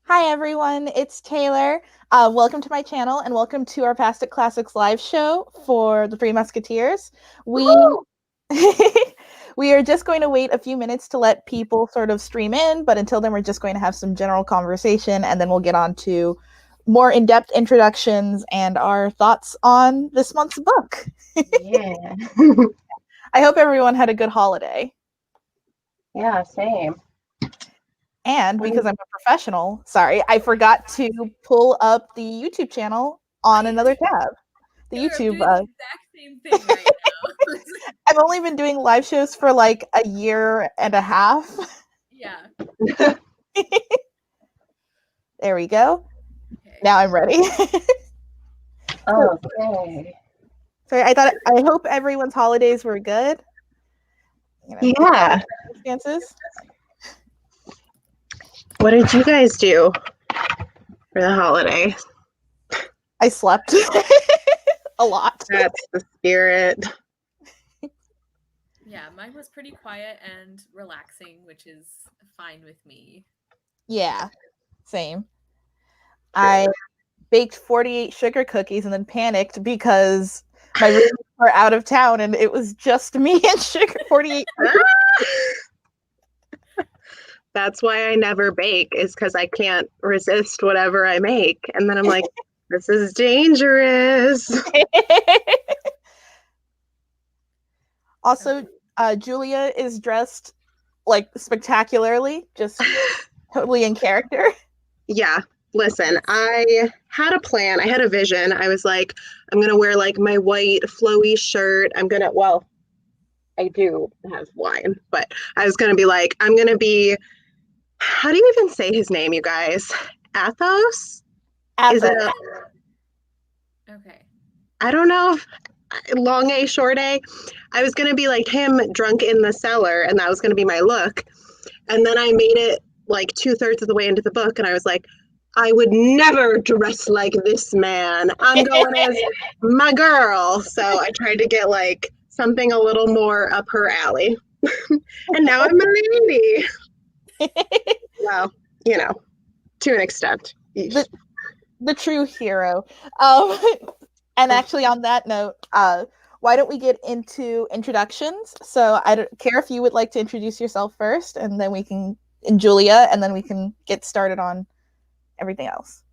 Hi everyone, it's Taylor. Welcome to my channel and welcome to our Past It Classics live show for the Three Musketeers. We Woohoo! we are just going to wait a few minutes to let people sort of stream in, but until then we're just going to have some general conversation and then we'll get on to more in-depth introductions and our thoughts on this month's book. Yeah. I hope everyone had a good holiday. Yeah, same. And What because is- I'm a professional, sorry, I forgot to pull up the YouTube channel on another tab. The Taylor, I'm YouTube. doing the exact same thing right now. I've only been doing live shows for like a year and a half. Yeah. There we go. Okay. Now I'm ready. So, Okay. sorry, I hope everyone's holidays were good. Yeah. Circumstances. What did you guys do for the holiday? I slept a lot. That's the spirit. Yeah, mine was pretty quiet and relaxing, which is fine with me. Yeah, same. I baked 48 sugar cookies and then panicked because my roommates were out of town and it was just me and sugar 48. That's why I never bake, is because I can't resist whatever I make. And then I'm like, this is dangerous. Also, Julia is dressed like spectacularly, just totally in character. Yeah. Listen, I had a plan. I had a vision. I was like, I'm going to wear like my white flowy shirt. Well, I do have wine, but I was going to be like, I'm going to be, how do you even say his name, you guys? Athos? Is it Athos. Okay. I don't know if long A, short A. I was going to be like him drunk in the cellar, and that was going to be my look. And then I made it like 2/3 of the way into the book, and I was like, I would never dress like this man. I'm going as my girl. So I tried to get like something a little more up her alley. And now I'm a lady. Well, you know, to an extent. The true hero. And actually, on that note, why don't we get into introductions? So I don't care if you would like to introduce yourself first, and then we can, and Julia, and then we can get started on everything else.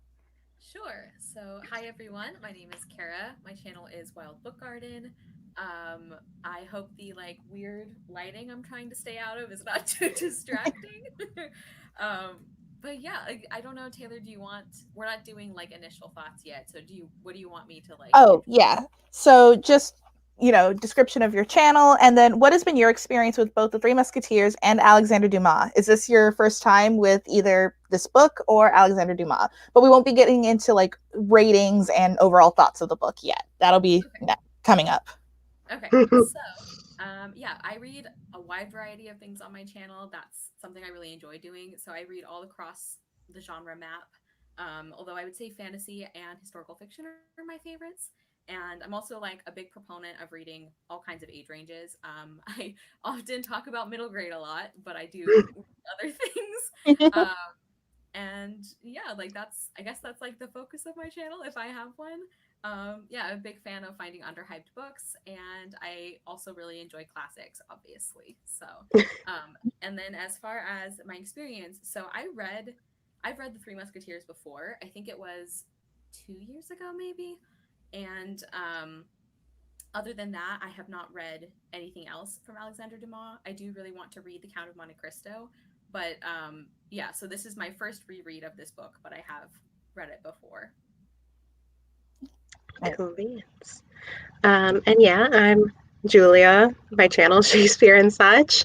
Sure. So, hi everyone. My name is Cara. My channel is Wild Book Garden. I hope the weird lighting I'm trying to stay out of is not too distracting. um, but yeah, I don't know, Taylor. Do you want? We're not doing like initial thoughts yet. So, do you? What do you want me to like? Oh, yeah. So just, description of your channel, and then what has been your experience with both the Three Musketeers and Alexandre Dumas? Is this your first time with either this book or Alexandre Dumas? But we won't be getting into like ratings and overall thoughts of the book yet. That'll be coming up. Okay. So, yeah, I read a wide variety of things on my channel. That's something I really enjoy doing. So I read all across the genre map. Although I would say fantasy and historical fiction are my favorites. And I'm also like a big proponent of reading all kinds of age ranges. I often talk about middle grade a lot, but I do other things. And yeah, like I guess that's like the focus of my channel if I have one. Yeah, I'm a big fan of finding underhyped books, and I also really enjoy classics, obviously. So, and then as far as my experience, so I've read the Three Musketeers before. I think it was 2 years ago, maybe. And other than that, I have not read anything else from Alexandre Dumas. I do really want to read The Count of Monte Cristo, but yeah, so this is my first reread of this book, but I have read it before. Convenience. And yeah, I'm Julia, my channel, Shakespeare and such.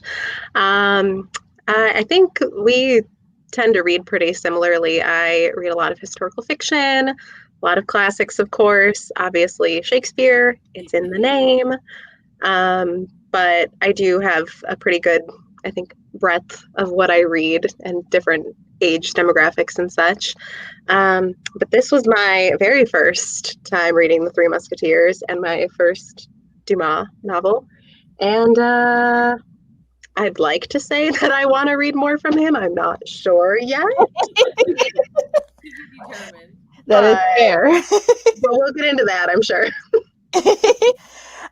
I think we tend to read pretty similarly. I read a lot of historical fiction, a lot of classics, of course. Obviously, Shakespeare, it's in the name. But I do have a pretty good, I think, breadth of what I read and different age demographics and such. But this was my very first time reading The Three Musketeers and my first Dumas novel. And I'd like to say that I want to read more from him. I'm not sure yet, To be determined. That is but, fair. but we'll get into that, I'm sure.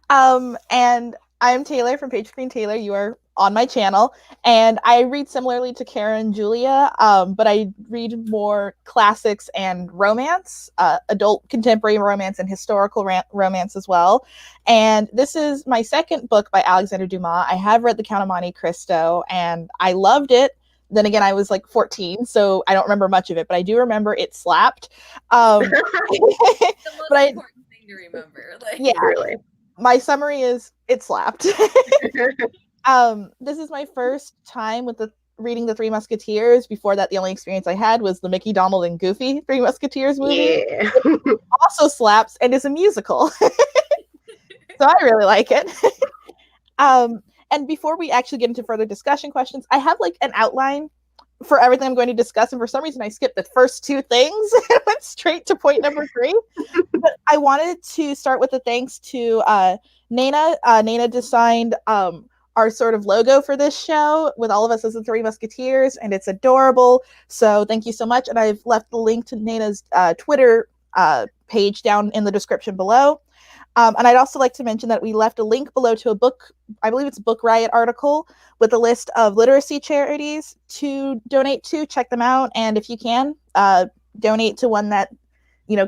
And I'm Taylor from Page Green Taylor. You are on my channel, and I read similarly to Cara and Julia, but I read more classics and romance, adult contemporary romance, and historical romance as well. And this is my second book by Alexandre Dumas. I have read The Count of Monte Cristo, and I loved it. Then again, I was like 14, so I don't remember much of it, but I do remember it slapped. The most But important thing to remember. Like, yeah, Truly. my summary is it slapped. This is my first time with reading the Three Musketeers. Before that, the only experience I had was the Mickey, Donald, and Goofy Three Musketeers movie. Yeah. It also slaps and is a musical. So I really like it. And before we actually get into further discussion questions, I have like an outline for everything I'm going to discuss, and for some reason I skipped the first two things and went straight to point number 3. But I wanted to start with a thanks to Nana. Nana designed our sort of logo for this show with all of us as the Three Musketeers, and it's adorable. So thank you so much. And I've left the link to Nana's Twitter page down in the description below. And I'd also like to mention that we left a link below to a book, I believe it's a Book Riot article, with a list of literacy charities to donate to. Check them out. And if you can, donate to one that,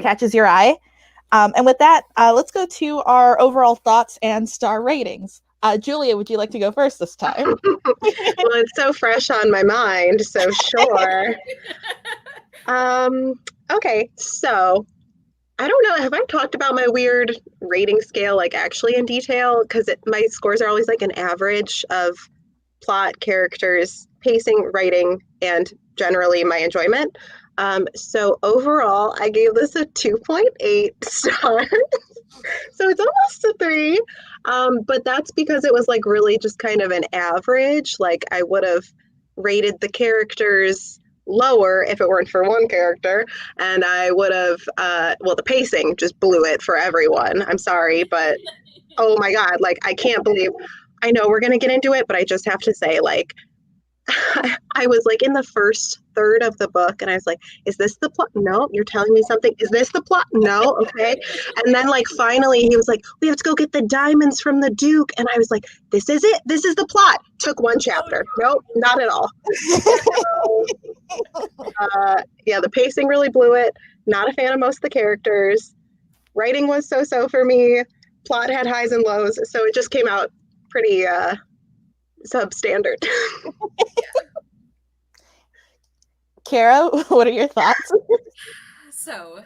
catches your eye. And with that, let's go to our overall thoughts and star ratings. Julia, would you like to go first this time? Well, it's so fresh on my mind, so sure. Okay, so I don't know. Have I talked about my weird rating scale, like actually in detail? Because my scores are always like an average of plot, characters, pacing, writing, and generally my enjoyment. So overall, I gave this a 2.8 stars. So it's almost a 3. But that's because it was like really just kind of an average. Like I would have rated the characters lower if it weren't for one character, and I would have the pacing just blew it for everyone. I'm sorry, but oh my god, like I can't believe, I know we're gonna get into it, but I just have to say, like, I was like in the first third of the book and I was like, is this the plot? No, you're telling me something. Is this the plot? No. Okay. And then like finally he was like, we have to go get the diamonds from the Duke. And I was like, this is it. This is the plot. Took one chapter. Nope, not at all. Yeah, the pacing really blew it. Not a fan of most of the characters. Writing was so-so for me. Plot had highs and lows. So it just came out pretty substandard. Kara, what are your thoughts? So,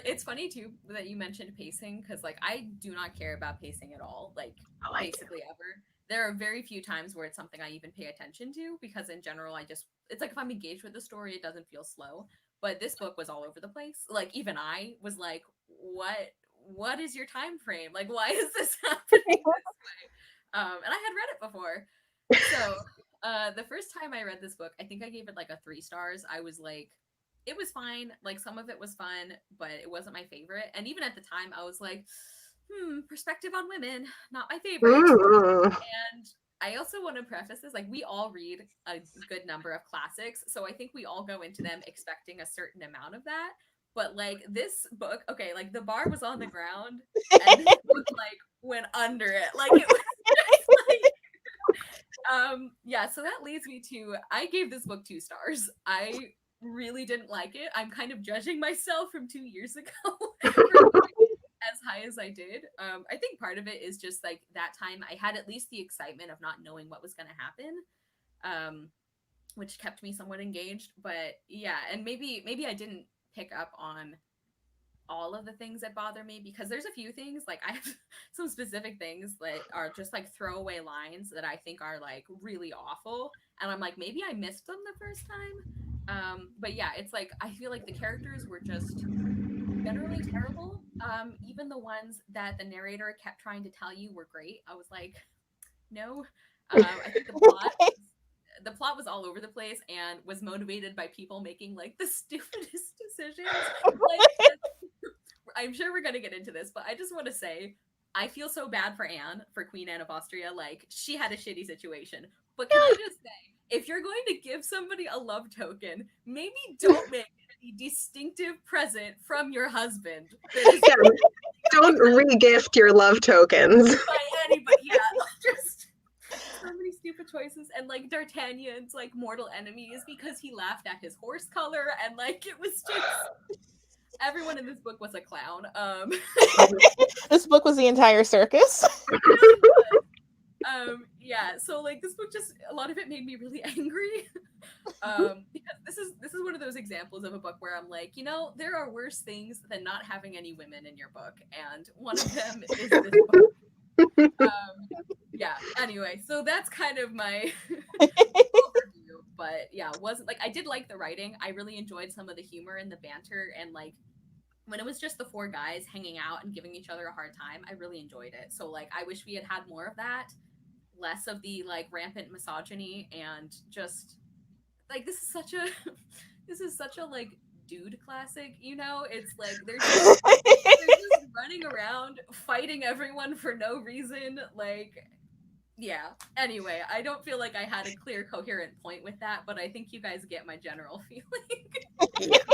it's funny too that you mentioned pacing, because like I do not care about pacing at all, like basically ever. There are very few times where it's something I even pay attention to, because in general it's like if I'm engaged with the story, it doesn't feel slow. But this book was all over the place. Like even I was like, what is your time frame? Like why is this happening this way? And I had read it before. So the first time I read this book, I think I gave it like a 3 stars. I was like, it was fine. Like some of it was fun, but it wasn't my favorite. And even at the time, I was like, perspective on women, not my favorite. And I also want to preface this, like we all read a good number of classics, so I think we all go into them expecting a certain amount of that. But like this book, okay, like the bar was on the ground, and this book like went under it. Like it was just like yeah, so that leads me to, I gave this book 2 stars. I really didn't like it. I'm kind of judging myself from 2 years ago for as high as I did. I think part of it is just like that time I had at least the excitement of not knowing what was going to happen, which kept me somewhat engaged. But yeah, and maybe I didn't pick up on all of the things that bother me, because there's a few things, like I have some specific things that are just like throwaway lines that I think are like really awful, and I'm like, maybe I missed them the first time. But yeah, it's like I feel like the characters were just generally terrible. Even the ones that the narrator kept trying to tell you were great, I was like, no. I think the plot was all over the place and was motivated by people making like the stupidest decisions. Like, I'm sure we're gonna get into this, but I just want to say I feel so bad for Anne, for Queen Anne of Austria. Like, she had a shitty situation. But can I just say, if you're going to give somebody a love token, maybe don't make it a distinctive present from your husband. Yeah, don't re-gift your love tokens. By anybody, yeah. Just so many stupid choices. And like D'Artagnan's like mortal enemy is because he laughed at his horse color, and like it was just everyone in this book was a clown. This book was the entire circus. Yeah, so like this book, just a lot of it made me really angry. Because this is one of those examples of a book where I'm like, you know, there are worse things than not having any women in your book, and one of them is this book. Yeah, anyway, so that's kind of my overview. But yeah, wasn't like, I did like the writing. I really enjoyed some of the humor and the banter, and like when it was just the four guys hanging out and giving each other a hard time, I really enjoyed it. So like I wish we had had more of that, less of the like rampant misogyny, and just like this is such a like dude classic, you know? It's like they're just running around fighting everyone for no reason. Like, yeah. Anyway, I don't feel like I had a clear, coherent point with that, but I think you guys get my general feeling. Yes,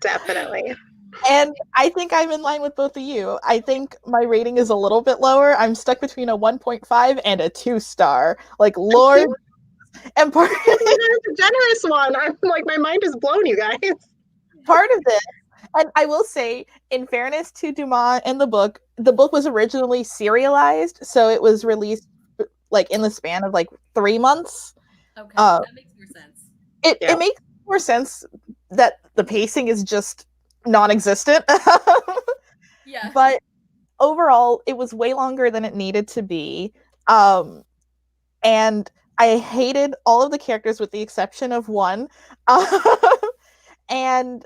definitely. And I think I'm in line with both of you. I think my rating is a little bit lower. I'm stuck between a 1.5 and a 2-star. Like, Lord, and part That's a generous one. I'm like, my mind is blown, you guys. part of this, and I will say, in fairness to Dumas and the book was originally serialized, so it was released like in the span of like 3 months. Okay, that makes more sense. It makes more sense that the pacing is just non-existent. Yeah. But overall, it was way longer than it needed to be. And I hated all of the characters with the exception of one. And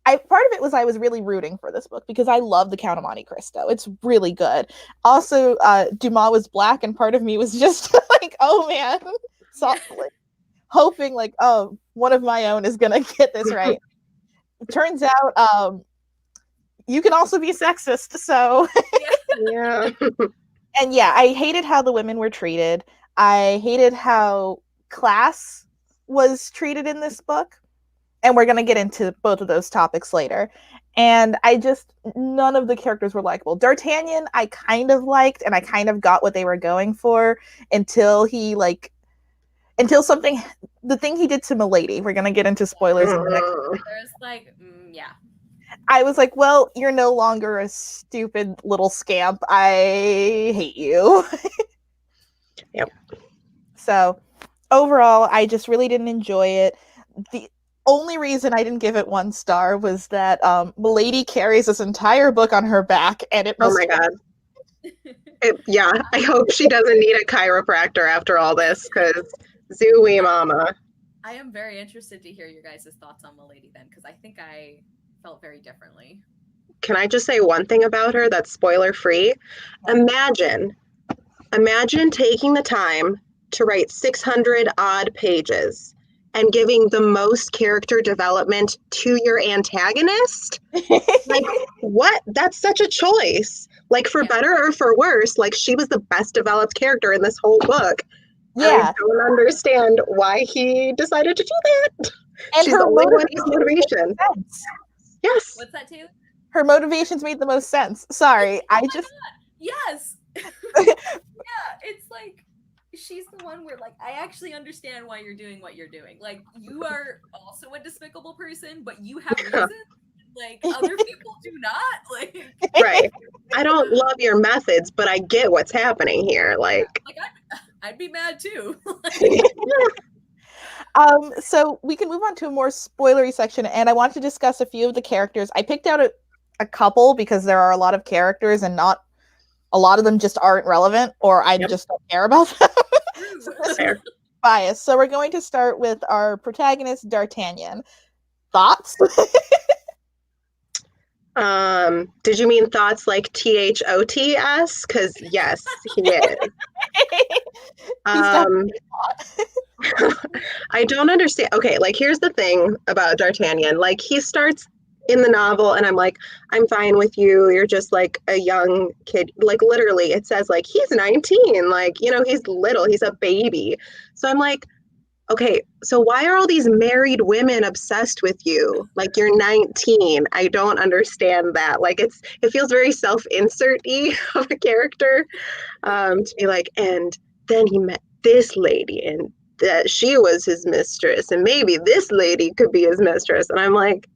part of it was I was really rooting for this book because I love the Count of Monte Cristo. It's really good. Also, Dumas was Black, and part of me was just like, oh man, softly hoping like, oh, one of my own is gonna get this right. It turns out, you can also be sexist. So Yeah. and yeah, I hated how the women were treated. I hated how class was treated in this book. And we're going to get into both of those topics later. And none of the characters were likable. D'Artagnan, I kind of liked, and I kind of got what they were going for until the thing he did to Milady. We're going to get into spoilers in the next. There's like, yeah. I was like, well, you're no longer a stupid little scamp. I hate you. Yep. So overall, I just really didn't enjoy it. The only reason I didn't give it 1 star was that Milady carries this entire book on her back, and it must. Oh my god. Yeah, I hope she doesn't need a chiropractor after all this, because zooey mama. I am very interested to hear your guys' thoughts on Milady then, because I think I felt very differently. Can I just say one thing about her that's spoiler free? Imagine taking the time to write 600 odd pages and giving the most character development to your antagonist. Like, what? That's such a choice. Like, for better or for worse, like, she was the best developed character in this whole book. Yeah. I don't understand why he decided to do that. And She's the only one with motivation. Yes. What's that, Taylor? Her motivations made the most sense. Sorry, God. Yes. Yeah, it's like, she's the one where like I actually understand why you're doing what you're doing. Like, you are also a despicable person, but you have reasons. Like, other people do not. Like, right. I don't love your methods, but I get what's happening here. Like I'd be mad too. So we can move on to a more spoilery section, and I want to discuss a few of the characters. I picked out a couple because there are a lot of characters, and not a lot of them just aren't relevant, or I just don't care about them. Bias. So we're going to start with our protagonist, D'Artagnan. Thoughts? Did you mean thoughts like THOTS? Because yes, he is. I don't understand. Okay, like here's the thing about D'Artagnan. Like he starts in the novel, and I'm like, I'm fine with you. You're just like a young kid. Like literally, it says like he's 19. Like, you know, he's little. He's a baby. So I'm like, okay, so why are all these married women obsessed with you? Like you're 19. I don't understand that. Like it feels very self-insert-y of a character, to be like, and then he met this lady and that she was his mistress, and maybe this lady could be his mistress. And I'm like,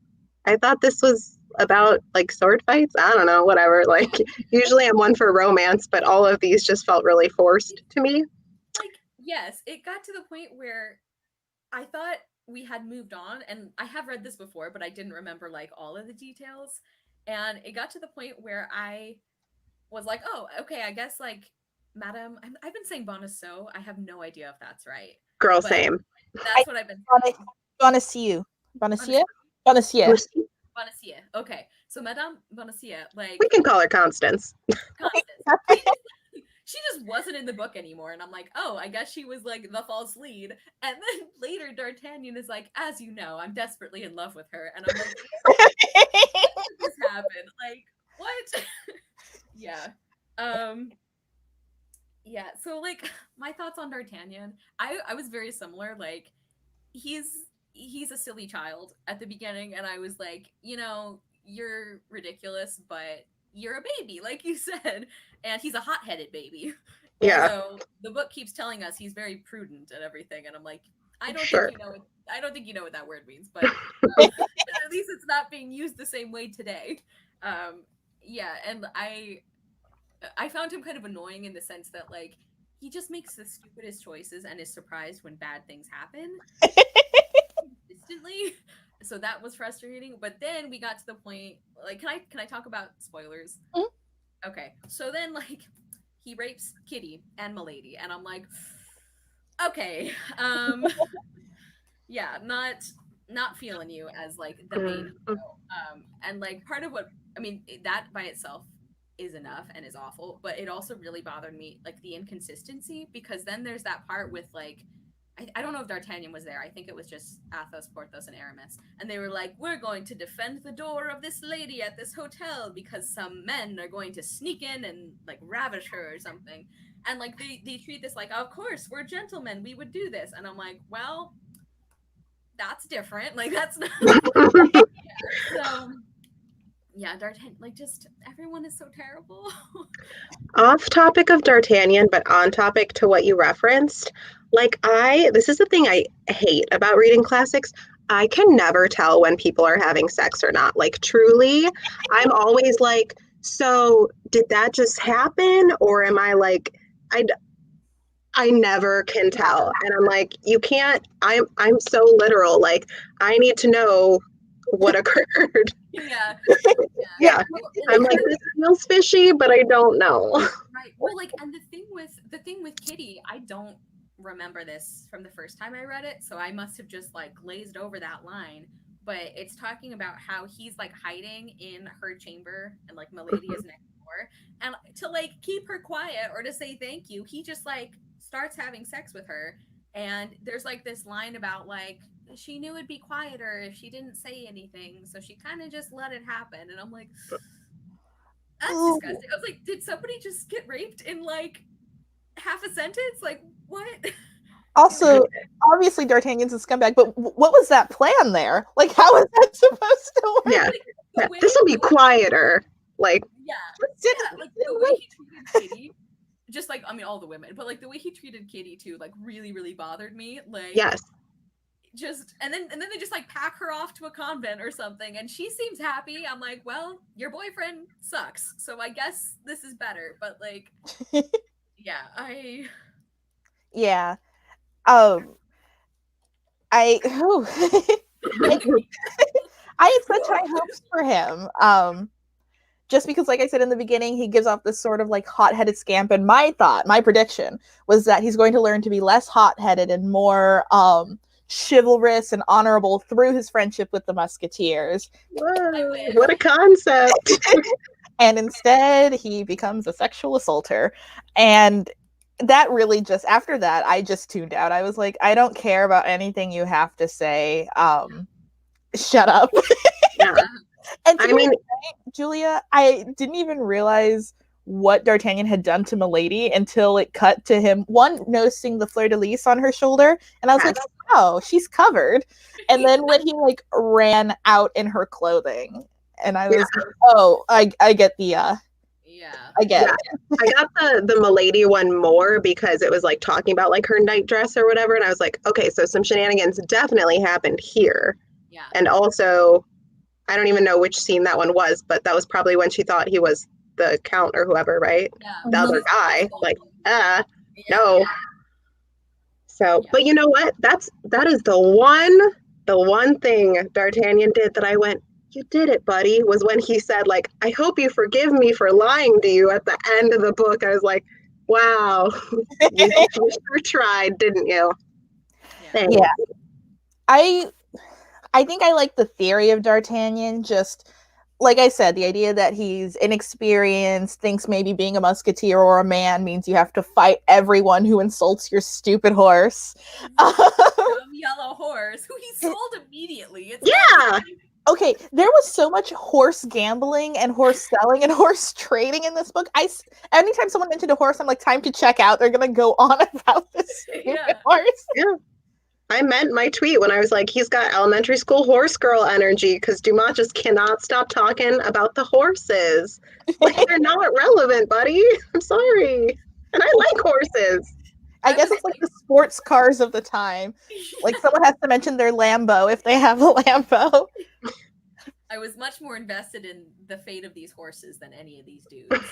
I thought this was about like sword fights. I don't know, whatever. Like usually I'm one for romance, but all of these just felt really forced to me. Like, yes, it got to the point where I thought we had moved on, and I have read this before, but I didn't remember like all of the details. And it got to the point where I was like, oh, okay, I guess like Madame, I've been saying Bonasso. I have no idea if that's right, Girl, but same. that's what I've been saying. Bonacieux. Bonacieux? Bonacieux. Bonacia. Okay, so Madame Bonacia, like We can call her Constance. Constance. She just wasn't in the book anymore, and I'm like, oh, I guess she was like the false lead. And then later, D'Artagnan is like, as you know, I'm desperately in love with her, and I'm like, when did this happen? Like, what? Yeah. Yeah. So like, my thoughts on D'Artagnan, I was very similar. Like, he's a silly child at the beginning, and I was like, you know, you're ridiculous, but you're a baby, like you said, and he's a hot-headed baby. Yeah. Although the book keeps telling us he's very prudent and everything, and I'm like, I don't Sure. think you know. I don't think you know what that word means, but at least it's not being used the same way today. Yeah, and I found him kind of annoying in the sense that like he just makes the stupidest choices and is surprised when bad things happen consistently. So that was frustrating. But then we got to the point like can I talk about spoilers? Mhm. Okay. So then like he rapes Kitty and Milady, and I'm like, okay, yeah, not feeling you as like the main hero. And like part of what I mean that by itself is enough and is awful, but it also really bothered me like the inconsistency, because then there's that part with like I don't know if D'Artagnan was there. I think it was just Athos, Porthos, and Aramis. And they were like, we're going to defend the door of this lady at this hotel because some men are going to sneak in and like ravish her or something. And like they treat this like, of course, we're gentlemen. We would do this. And I'm like, well, that's different. Like, that's not. Yeah. So, yeah, D'Artagnan, like, just everyone is so terrible. Off topic of D'Artagnan, but on topic to what you referenced. Like, this is the thing I hate about reading classics. I can never tell when people are having sex or not. Like, truly, I'm always like, so did that just happen? Or am I like, I never can tell. And I'm like, you can't, I'm so literal. Like, I need to know what occurred. Yeah. Yeah. I'm like, this feels fishy, but I don't know. Right. Well, like, and the thing with Kitty, I don't remember this from the first time I read it, so I must have just like glazed over that line. But it's talking about how he's like hiding in her chamber, and like Milady is next door, and to like keep her quiet or to say thank you, he just like starts having sex with her. And there's like this line about like she knew it'd be quieter if she didn't say anything, so she kind of just let it happen. And I'm like, that's disgusting. I was like, did somebody just get raped in like half a sentence? Like, what? Also, obviously D'Artagnan's a scumbag, but what was that plan there? Like, how is that supposed to work? Yeah. Like, This will be quieter. Like, like the way he treated Kitty, just like, I mean, all the women, but like the way he treated Kitty too, like really, really bothered me. Like, yes. Just and then they just like pack her off to a convent or something, and she seems happy. I'm like, well, your boyfriend sucks, so I guess this is better. But like, yeah, Yeah. I had such high hopes for him. Just because, like I said in the beginning, he gives off this sort of like hot-headed scamp, and my prediction was that he's going to learn to be less hot-headed and more chivalrous and honorable through his friendship with the Musketeers. Whoa, what a concept. And instead, he becomes a sexual assaulter. And that really just, after that, I just tuned out. I was like, I don't care about anything you have to say. Shut up. Yeah. And to I be mean, honest, Julia, I didn't even realize what D'Artagnan had done to Milady until it cut to him, one, noticing the fleur-de-lis on her shoulder, and I was like, oh, she's covered. And then when he, like, ran out in her clothing, and I was like, oh, I get the, I get it. I got the Milady one more because it was, like, talking about, like, her nightdress or whatever, and I was like, okay, so some shenanigans definitely happened here. Yeah. And also, I don't even know which scene that one was, but that was probably when she thought he was the count or whoever, right? Yeah. The other guy. Like, no. Yeah. So, Yeah. but you know what? That is the one thing D'Artagnan did that I went, you did it, buddy, was when he said, like, I hope you forgive me for lying to you at the end of the book. I was like, wow, you sure tried, didn't you? Thanks. Yeah. I think I like the theory of D'Artagnan, just like I said, the idea that he's inexperienced, thinks maybe being a musketeer or a man means you have to fight everyone who insults your stupid horse. Dumb yellow horse, who he sold immediately. It's Yeah. Okay, there was so much horse gambling and horse selling and horse trading in this book. Anytime someone mentioned a horse, I'm like, time to check out. They're gonna go on about this stupid horse. Yeah. I meant my tweet when I was like, he's got elementary school horse girl energy because Dumas just cannot stop talking about the horses. Like, they're not relevant, buddy. I'm sorry. And I like horses. I guess it's like the sports cars of the time. Like, someone has to mention their Lambo if they have a Lambo. I was much more invested in the fate of these horses than any of these dudes.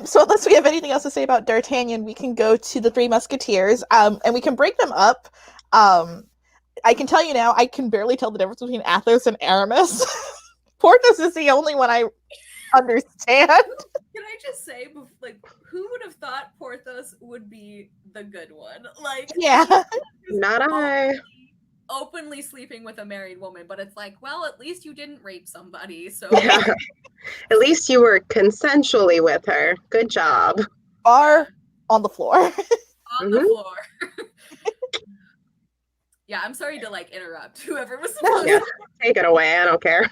So unless we have anything else to say about D'Artagnan, we can go to the Three Musketeers, and we can break them up. I can tell you now, I can barely tell the difference between Athos and Aramis. Porthos is the only one I understand. Can I just say, like, who would have thought Porthos would be the good one? Like, yeah, not I. Openly sleeping with a married woman, but it's like, well, at least you didn't rape somebody, so yeah. At least you were consensually with her. Good job. Or on the floor. On the floor. Yeah, I'm sorry to, like, interrupt whoever was supposed to. Take it away. I don't care.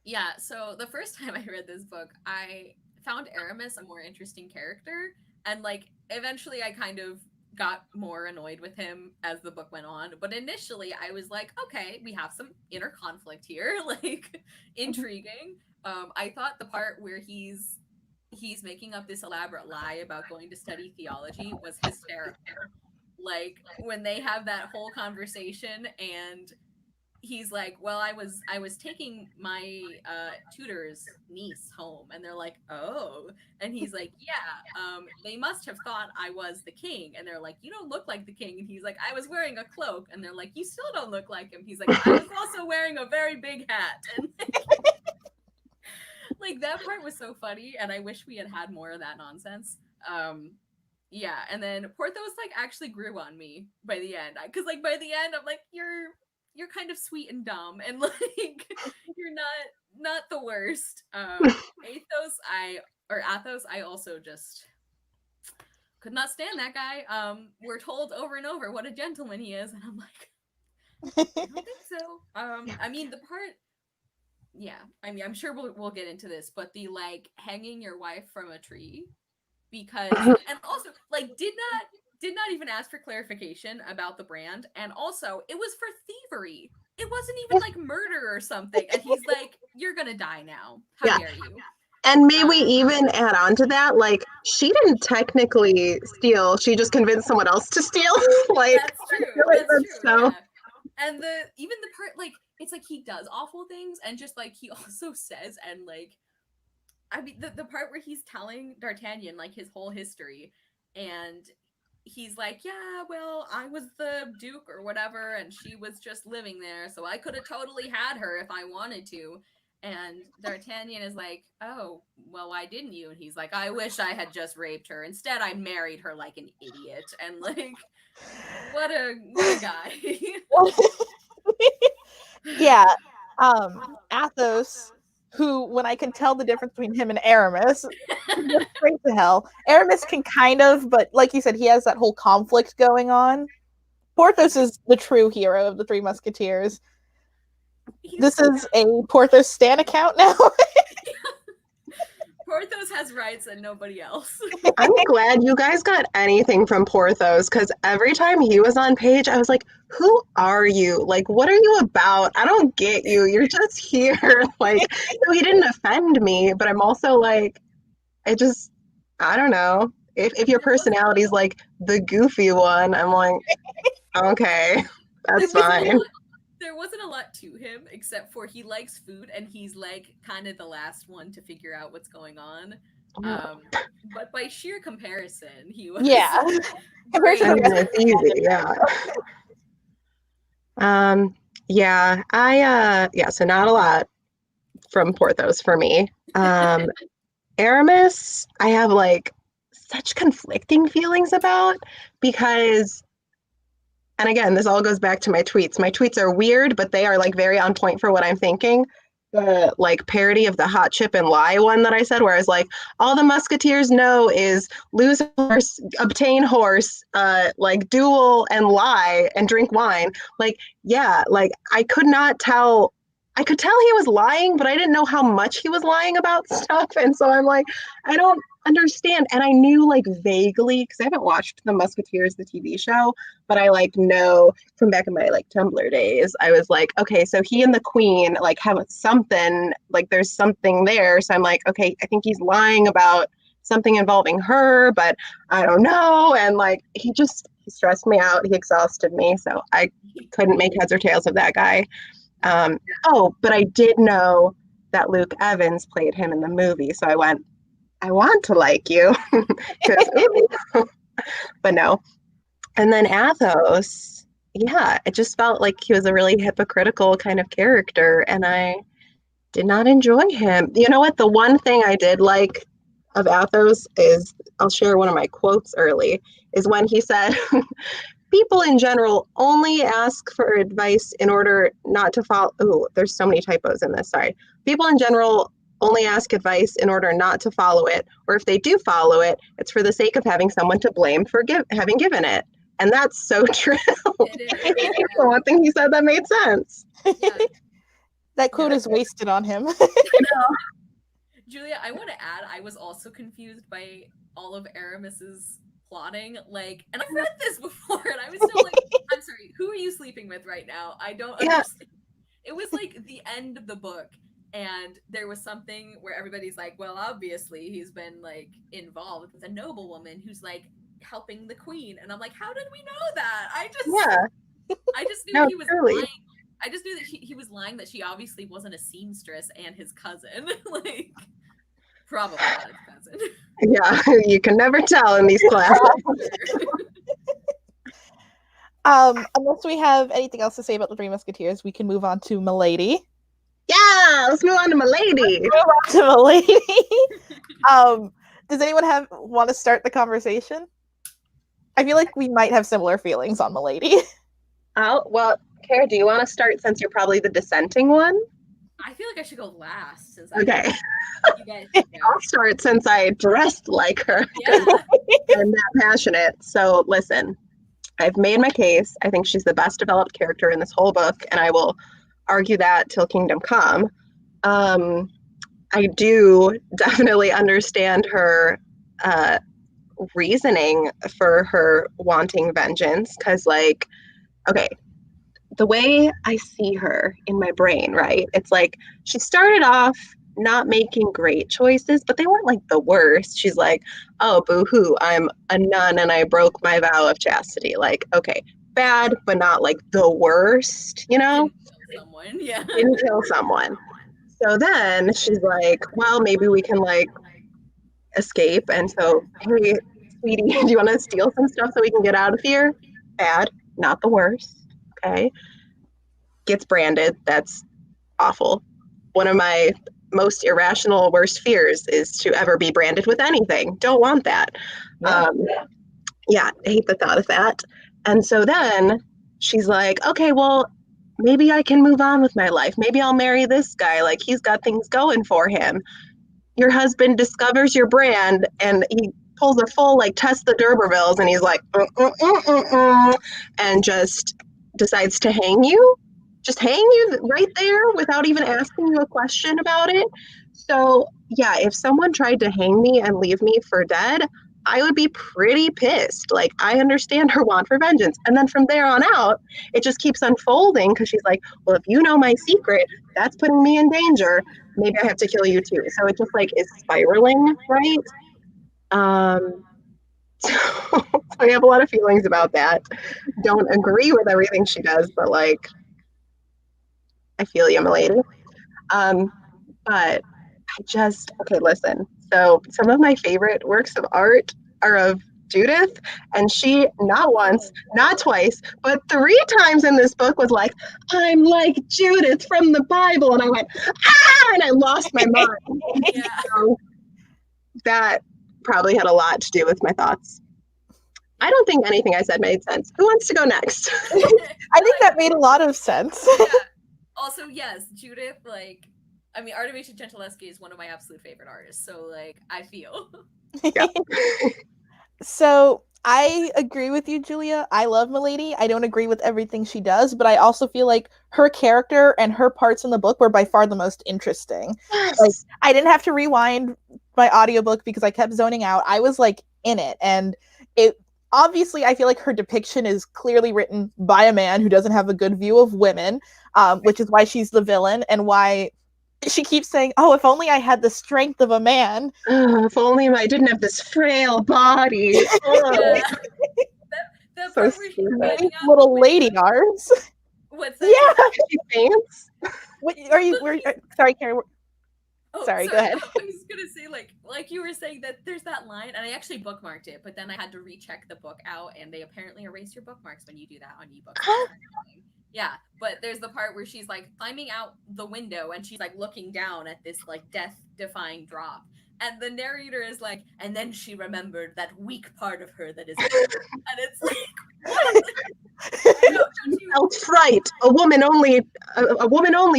Yeah, so the first time I read this book, I found Aramis a more interesting character, and, like, eventually I kind of got more annoyed with him as the book went on, but initially I was like, okay, we have some inner conflict here, like, intriguing. I thought the part where he's making up this elaborate lie about going to study theology was hysterical. Like, when they have that whole conversation and he's like, well, I was taking my tutor's niece home, and they're like, oh, and he's like, yeah, they must have thought I was the king, and they're like, you don't look like the king, and he's like, I was wearing a cloak, and they're like, you still don't look like him. He's like, I was also wearing a very big hat, and like, that part was so funny, and I wish we had more of that nonsense. Yeah, and then Porthos, like, actually grew on me by the end, because, like, by the end I'm like, you're kind of sweet and dumb, and, like, you're not the worst. Athos, I also just could not stand that guy. We're told over and over what a gentleman he is, and I'm like, I don't think so. I mean, the part, yeah, I mean, I'm sure we'll get into this, but the, like, hanging your wife from a tree, because, and also, like, did not even ask for clarification about the brand, and also it was for thievery. It wasn't even like murder or something, and he's like, you're gonna die now, how dare you. And may we even add on to that, like, she didn't technically steal, she just convinced someone else to steal. Like, that's true. So. Yeah. And even the part, like, it's like he does awful things, and just, like, he also says, and, like, I mean, the part where he's telling D'Artagnan, like, his whole history, and he's like, yeah, well, I was the Duke or whatever, and she was just living there, so I could have totally had her if I wanted to. And D'Artagnan is like, oh, well, why didn't you? And he's like, I wish I had just raped her. Instead, I married her like an idiot. And, like, what a guy. Yeah. Athos, who, when I can tell the difference between him and Aramis, goes straight to hell. Aramis can kind of, but like you said, he has that whole conflict going on. Porthos is the true hero of the Three Musketeers. This is a Porthos Stan account now. Porthos has rights and nobody else. I'm glad you guys got anything from Porthos, because every time he was on page, I was like, who are you? Like, what are you about? I don't get you. You're just here. Like, no, he didn't offend me, but I'm also like, I don't know. If your personality is like the goofy one, I'm like, okay, that's fine. There wasn't a lot to him except for he likes food and he's like kind of the last one to figure out what's going on. But by sheer comparison, he was Yeah. great. I mean, it's easy, yeah. So not a lot from Porthos for me. Aramis, I have like such conflicting feelings about, because, and again, this all goes back to my tweets. My tweets are weird, but they are like very on point for what I'm thinking. The like parody of the hot chip and lie one that I said, where I was like, all the musketeers know is lose horse, obtain horse, like duel and lie and drink wine. Like, yeah, like I could not tell. I could tell he was lying, but I didn't know how much he was lying about stuff. And so I'm like, I don't understand. And I knew like vaguely, because I haven't watched The Musketeers, the TV show, but I like know from back in my like Tumblr days, I was like, okay, so he and the queen like have something, like there's something there. So I'm like, okay, I think he's lying about something involving her, but I don't know. And like he stressed me out. He exhausted me. So I couldn't make heads or tails of that guy. But I did know that Luke Evans played him in the movie. So I went, I want to like you. But no. And then Athos, yeah, it just felt like he was a really hypocritical kind of character, and I did not enjoy him. You know what? The one thing I did like of Athos is, I'll share one of my quotes early, is when he said, people in general only ask for advice in order not to follow. Oh, there's so many typos in this. Sorry. People in general only ask advice in order not to follow it, or if they do follow it, it's for the sake of having someone to blame for having given it. And that's so true. The one thing he said that made sense. Yeah. That quote is wasted on him. Julia, I want to add, I was also confused by all of Aramis's plotting. Like, and I've read this before, and I was still like, I'm sorry, who are you sleeping with right now? I don't understand. It was like the end of the book, and there was something where everybody's like, well, obviously he's been like involved with a noblewoman who's like helping the queen, and I'm like, how did we know that? I just knew he was lying. I just knew that he was lying, that she obviously wasn't a seamstress and his cousin. Like, probably not his cousin. Yeah, you can never tell in these classes. Unless we have anything else to say about the Three Musketeers, we can move on to Milady. Yeah, let's move on to Milady. Does anyone want to start the conversation? I feel like we might have similar feelings on Milady. Oh, well, Cara, do you want to start since you're probably the dissenting one? I feel like I should go last. Okay. You guys I'll start since I dressed like her. Yeah. I'm that passionate. So listen, I've made my case. I think she's the best developed character in this whole book, and I will argue that till kingdom come. I do definitely understand her reasoning for her wanting vengeance, because like, okay, the way I see her in my brain, right? It's like she started off not making great choices, but they weren't like the worst. She's like, oh, boo-hoo, I'm a nun and I broke my vow of chastity. Like, okay, bad, but not like the worst, you know? Didn't kill someone. So then she's like, well, maybe we can like escape. And so, hey, sweetie, do you want to steal some stuff so we can get out of here? Bad, not the worst. Okay. Gets branded. That's awful. One of my most irrational, worst fears is to ever be branded with anything. Don't want that. Yeah, I hate the thought of that. And so then she's like, okay, well, maybe I can move on with my life. Maybe I'll marry this guy. Like, he's got things going for him. Your husband discovers your brand and he pulls a full, like, test the D'Urbervilles, and he's like, and just decides to hang you. just hang you right there without even asking you a question about it. So, yeah, if someone tried to hang me and leave me for dead, I would be pretty pissed. Like, I understand her want for vengeance. And then from there on out, it just keeps unfolding because she's like, well, if you know my secret, that's putting me in danger. Maybe I have to kill you too. So it just like is spiraling, right? Um, so I have a lot of feelings about that. Don't agree with everything she does, but like, I feel you, milady. Um, but okay, listen. So some of my favorite works of art are of Judith, and she not once, not twice, but 3 times in this book was like, I'm like Judith from the Bible. And I went, ah, and I lost my mind. Yeah. So that probably had a lot to do with my thoughts. I don't think anything I said made sense. Who wants to go next? I think that made a lot of sense. Yeah. Also, yes, Judith, like, I mean, Artemisia Gentileschi is one of my absolute favorite artists, so, like, I feel. Yeah. So I agree with you, Julia. I love Milady. I don't agree with everything she does, but I also feel like her character and her parts in the book were by far the most interesting. Yes. Like, I didn't have to rewind my audiobook because I kept zoning out. I was like in it, and it obviously I feel like her depiction is clearly written by a man who doesn't have a good view of women, which is why she's the villain and why she keeps saying, "Oh, if only I had the strength of a man." If only I didn't have this frail body. Yeah. That So part where she's stupid. hanging out Little with lady the- arms. What's that? Yeah. She faints. What are you? Sorry, Carrie. Oh, Sorry, go ahead. I was gonna say, like you were saying that there's that line, and I actually bookmarked it, but then I had to recheck the book out, and they apparently erase your bookmarks when you do that on ebooks. Yeah, but there's the part where she's like climbing out the window, and she's like looking down at this like death-defying drop, and the narrator is like, and then she remembered that weak part of her that is, and it's like, what? Felt fright. A woman only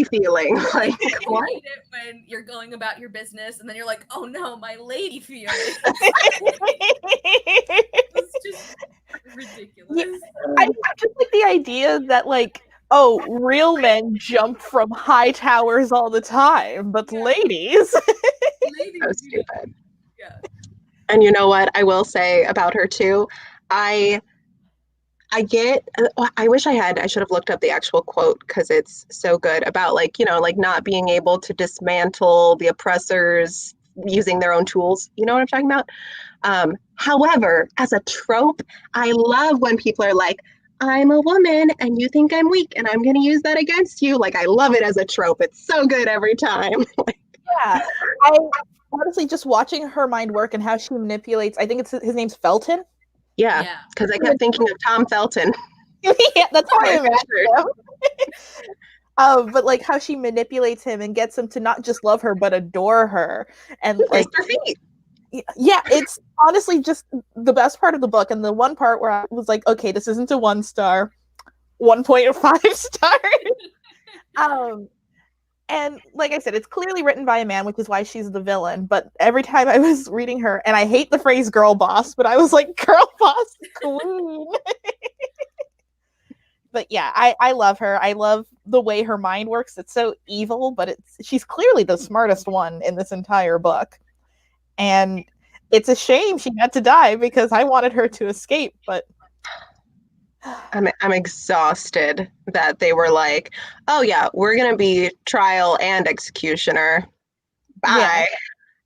feeling. Like what? Hate it when you're going about your business and then you're like, oh no, my lady feeling. It's just ridiculous. Yeah, I just like the idea that like, oh, real men jump from high towers all the time, but ladies. Ladies So do stupid. that. Yeah. And you know what I will say about her too? I wish I should have looked up the actual quote because it's so good about like, you know, like not being able to dismantle the oppressors using their own tools. You know what I'm talking about? However, as a trope, I love when people are like, I'm a woman and you think I'm weak and I'm going to use that against you. Like, I love it as a trope. It's so good every time. Yeah. I honestly just watching her mind work and how she manipulates, I think it's his name's Felton. Yeah, because I kept thinking of Tom Felton. Yeah, that's how I imagine him. But like how she manipulates him and gets him to not just love her but adore her, and like Her feet. Yeah, it's honestly just the best part of the book, and the one part where I was like, okay, this isn't a 1 star, 1.5 star. And like I said, it's clearly written by a man, which is why she's the villain. But every time I was reading her, and I hate the phrase girl boss, but I was like, girl boss queen. But yeah, I love her. I love the way her mind works. It's so evil, but she's clearly the smartest one in this entire book. And it's a shame she had to die because I wanted her to escape, but I'm exhausted that they were like, oh yeah, we're gonna be trial and executioner. Bye. Yeah.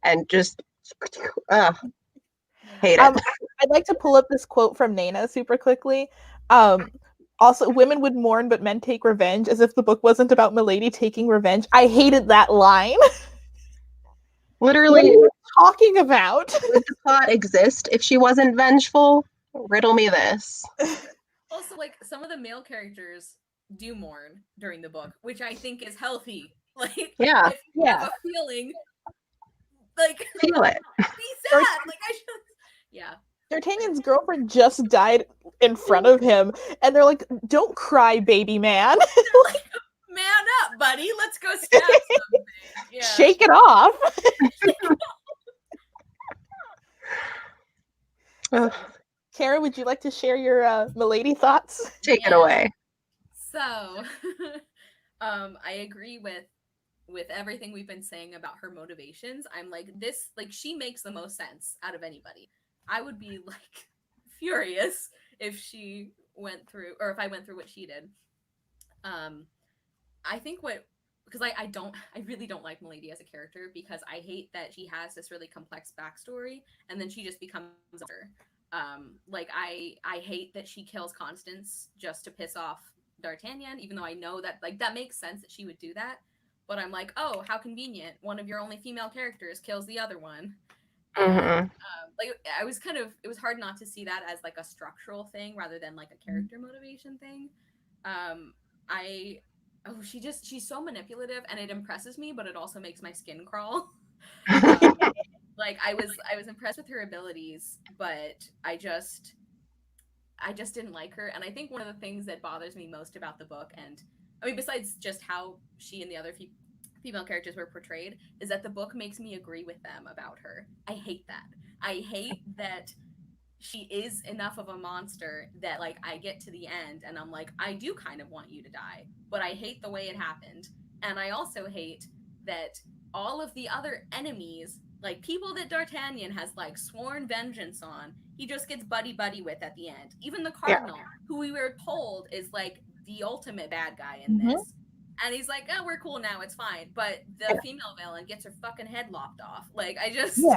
And just hate it. I'd like to pull up this quote from Nana super quickly. Also, women would mourn, but men take revenge, as if the book wasn't about Milady taking revenge. I hated that line. Literally, what are you talking about? Would the plot exist if she wasn't vengeful? Riddle me this. Also, like, some of the male characters do mourn during the book, which I think is healthy. Like, yeah, if you have a feeling, like, feel it. Be sad. Like, I should. Yeah. D'Artagnan's girlfriend just died in front of him, and they're like, "Don't cry, baby man." They're like, man up, buddy. Let's go stab something. Yeah. Shake it off. Kara, would you like to share your Milady thoughts? Take it away. So, I agree with everything we've been saying about her motivations. I'm like, this, like, she makes the most sense out of anybody. I would be like furious if she went through, or if I went through what she did. Um, I think what, because I really don't like Milady as a character, because I hate that she has this really complex backstory and then she just becomes her. Like I hate that she kills Constance just to piss off D'Artagnan, even though I know that, like, that makes sense that she would do that. But I'm like, oh, how convenient! One of your only female characters kills the other one, and Mm-hmm. like, I was kind of, it was hard not to see that as like a structural thing rather than like a character motivation thing. Um, I Oh, she's so manipulative, and it impresses me, but it also makes my skin crawl. Um, like, I was impressed with her abilities, but I just didn't like her. And I think one of the things that bothers me most about the book, and I mean, besides just how she and the other female characters were portrayed, is that the book makes me agree with them about her. I hate that. I hate that she is enough of a monster that, like, I get to the end and I'm like, I do kind of want you to die, but I hate the way it happened. And I also hate that all of the other enemies, like people that D'Artagnan has like sworn vengeance on, he just gets buddy buddy with at the end. Even the Yeah. Cardinal, who we were told is like the ultimate bad guy in Mhm. this. And he's like, oh, we're cool now, it's fine. But the female villain gets her fucking head lopped off. Like, I just, Yeah.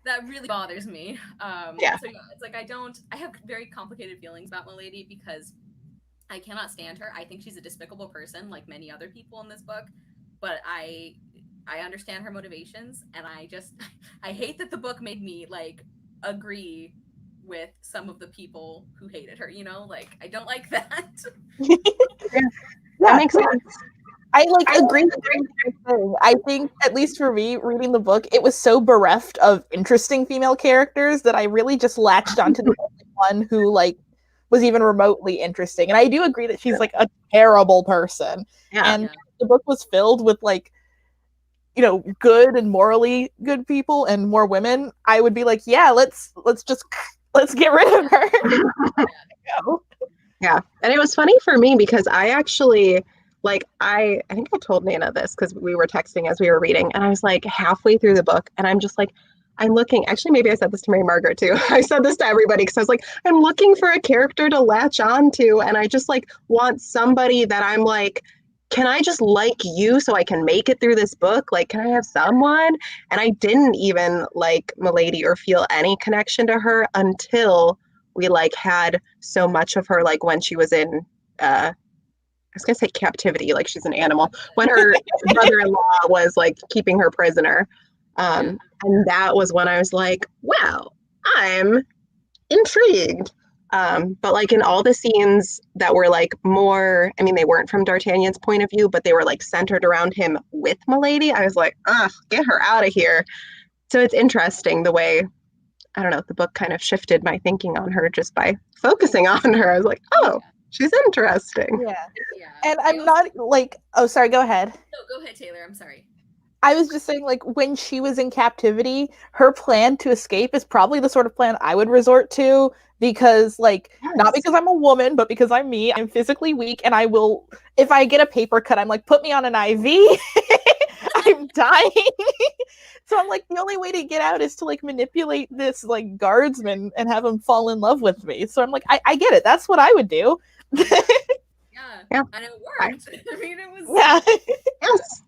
that really bothers me. Yeah. So yeah, it's like, I have very complicated feelings about Milady, because I cannot stand her. I think she's a despicable person, like many other people in this book. But I understand her motivations, and I just I hate that the book made me like agree with some of the people who hated her. You know, like, I don't like that. That Yeah, makes sense. I like agree with everything. I think, at least for me, reading the book, it was so bereft of interesting female characters that I really just latched onto the only one who like was even remotely interesting. And I do agree that she's like a terrible person. Yeah. And Yeah. the book was filled with like, you know, good and morally good people and more women. I would be like, yeah, let's just let's get rid of her. Go. Yeah. And it was funny for me because I actually, like, I think I told Nana this because we were texting as we were reading, and I was like halfway through the book, and I'm just like, I'm looking, actually, maybe I said this to Mary Margaret too. I said this to everybody because I was like, I'm looking for a character to latch on to, and I just like want somebody that I'm like, can I just like you so I can make it through this book? Like, can I have someone? And I didn't even like Milady or feel any connection to her until we like had so much of her, like when she was in I was gonna say captivity, like she's an animal, when her brother-in-law was like keeping her prisoner. Yeah. And that was when I was like, wow, I'm intrigued. But like in all the scenes that were like more, I mean, they weren't from D'Artagnan's point of view, but they were like centered around him with Milady, I was like, ugh, get her out of here. So it's interesting the way, I don't know, the book kind of shifted my thinking on her just by focusing on her. I was like, oh, she's interesting. Yeah. Yeah. And I I'm also, not like, oh, sorry, go ahead. no, go ahead, Taylor. I'm sorry. I was just saying, like, when she was in captivity, her plan to escape is probably the sort of plan I would resort to because, like, not Yes. because I'm a woman, but because I'm me. I'm physically weak, and I will, if I get a paper cut, I'm like, put me on an IV. I'm dying. So I'm like, the only way to get out is to, like, manipulate this, like, guardsman and have him fall in love with me. So I'm like, I get it. That's what I would do. Yeah. Yeah. And it worked. I mean, it was. Yeah. Yes.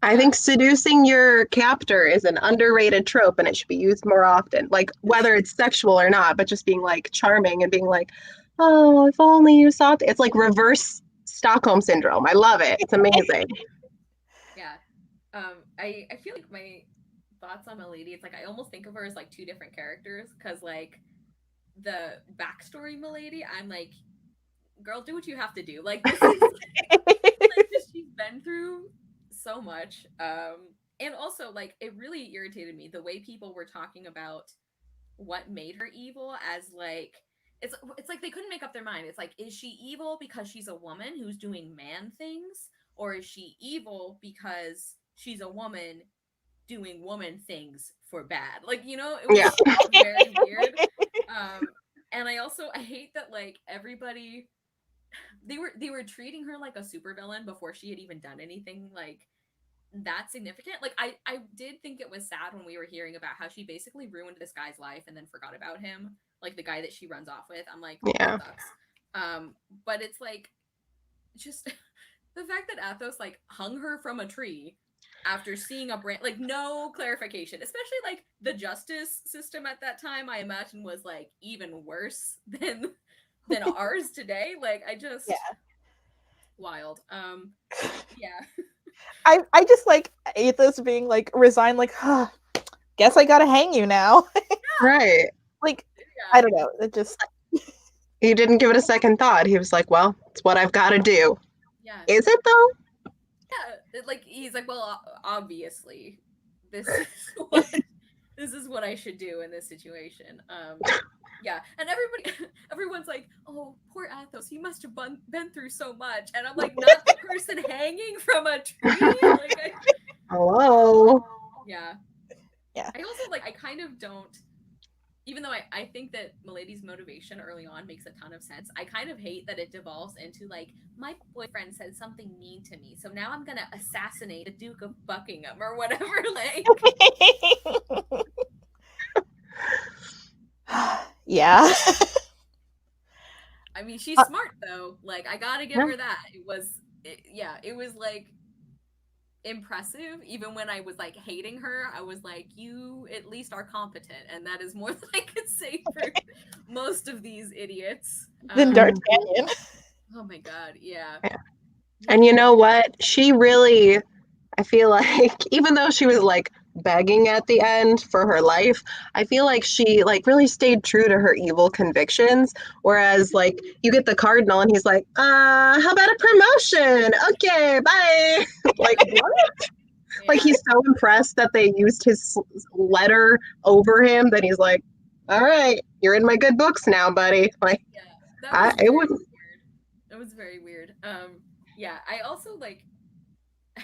I think seducing your captor is an underrated trope and it should be used more often. Like whether it's sexual or not, but just being like charming and being like, oh, if only you saw it. It's like reverse Stockholm syndrome. I love it. It's amazing. Yeah. I feel like my thoughts on Milady, it's like I almost think of her as like two different characters, because like the backstory Milady, I'm like, girl, do what you have to do. Like, this is like, just, she's been through so much. And also, like, it really irritated me the way people were talking about what made her evil, as like, it's like they couldn't make up their mind. It's like, is she evil because she's a woman who's doing man things, or is she evil because she's a woman doing woman things for bad? Like, you know, it was Yeah. all very weird. And I hate that, like, everybody they were treating her like a supervillain before she had even done anything like that significant. Like I did think it was sad when we were hearing about how she basically ruined this guy's life and then forgot about him, like the guy that she runs off with. I'm like, Yeah. that sucks. But it's like just the fact that Athos like hung her from a tree after seeing a brand, like no clarification, especially like the justice system at that time, I imagine was like even worse than ours today. Like I just Yeah. wild. Yeah. I just like Athos being like resigned, like, huh, guess I gotta hang you now. Right. Like, Yeah. I don't know. It just He didn't give it a second thought. He was like, well, it's what I've got to do. Yeah. Is it though? Yeah. Like he's like, well, obviously, this is this is what I should do in this situation. Yeah, and everyone's like, oh, poor Athos, he must have been through so much, and I'm like, not the person hanging from a tree. Like, Hello. yeah. I also like, I kind of don't. Even though I think that Milady's motivation early on makes a ton of sense, I kind of hate that it devolves into like, my boyfriend said something mean to me, so now I'm gonna assassinate the Duke of Buckingham or whatever. Like, yeah. I mean, she's smart though. Like, I gotta give her that. It was like impressive. Even when I was like hating her, I was like, you at least are competent, and that is more than I could say for most of these idiots. Than D'Artagnan. Oh my god, yeah. And you know what? She really, I feel like, even though she was like begging at the end for her life, I feel like she like really stayed true to her evil convictions. Whereas like you get the cardinal and he's like, how about a promotion? Okay, bye. Like what? Yeah. Like he's so impressed that they used his letter over him that he's like, all right, you're in my good books now, buddy. Like, yeah, that was it would. weird. It was very weird. Yeah, I also like.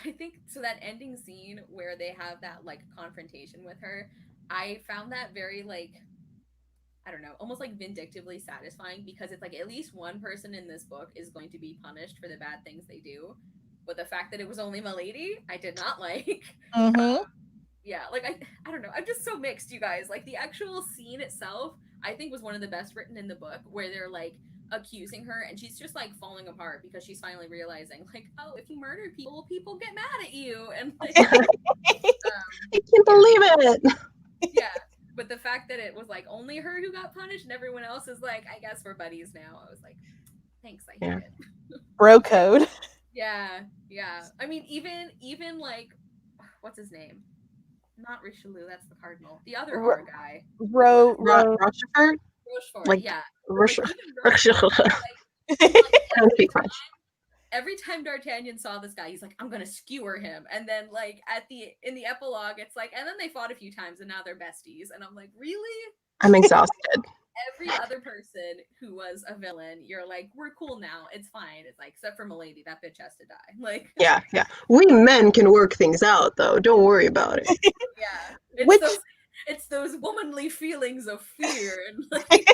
I think so that ending scene where they have that like confrontation with her, I found that very like, I don't know, almost like vindictively satisfying, because it's like at least one person in this book is going to be punished for the bad things they do. But the fact that it was only Milady, I did not like. Mm-hmm. Yeah, like I don't know. I'm just so mixed, you guys. Like the actual scene itself, I think was one of the best written in the book, where they're like accusing her and she's just like falling apart because she's finally realizing like, oh, if you murder people, people get mad at you, and like I can't believe it. yeah. But the fact that it was like only her who got punished and everyone else is like, I guess we're buddies now. I was like, thanks, I hate it. Bro code. Yeah, yeah. I mean, even like, what's his name? Not Richelieu, that's the cardinal. The other R guy. Rochefort? Rochefort, Like, yeah. Rochefort. Like, even Rochefort, like, every time D'Artagnan saw this guy, he's like, I'm gonna skewer him. And then like in the epilogue, it's like, and then they fought a few times and now they're besties. And I'm like, really? I'm exhausted. Every other person who was a villain, you're like, we're cool now. It's fine. It's like, except for Milady, that bitch has to die. Like, yeah. We men can work things out, though. Don't worry about it. Yeah, it's those womanly feelings of fear and like.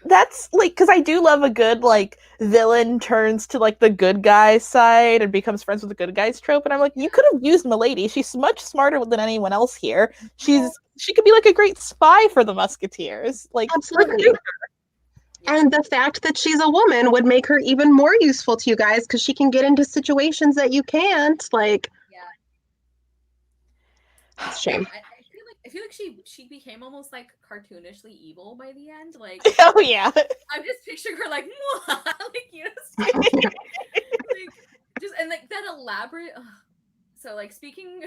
That's like, because I do love a good like villain turns to like the good guy's side and becomes friends with the good guys trope, and I'm like, you could have used Milady. She's much smarter than anyone else here. She could be like a great spy for the Musketeers. Like, absolutely. And the fact that she's a woman would make her even more useful to you guys because she can get into situations that you can't. Like, yeah, it's a shame. I feel like she became almost like cartoonishly evil by the end. Like, oh yeah, I'm just picturing her like, like you know, like, just and like that elaborate. So like speaking,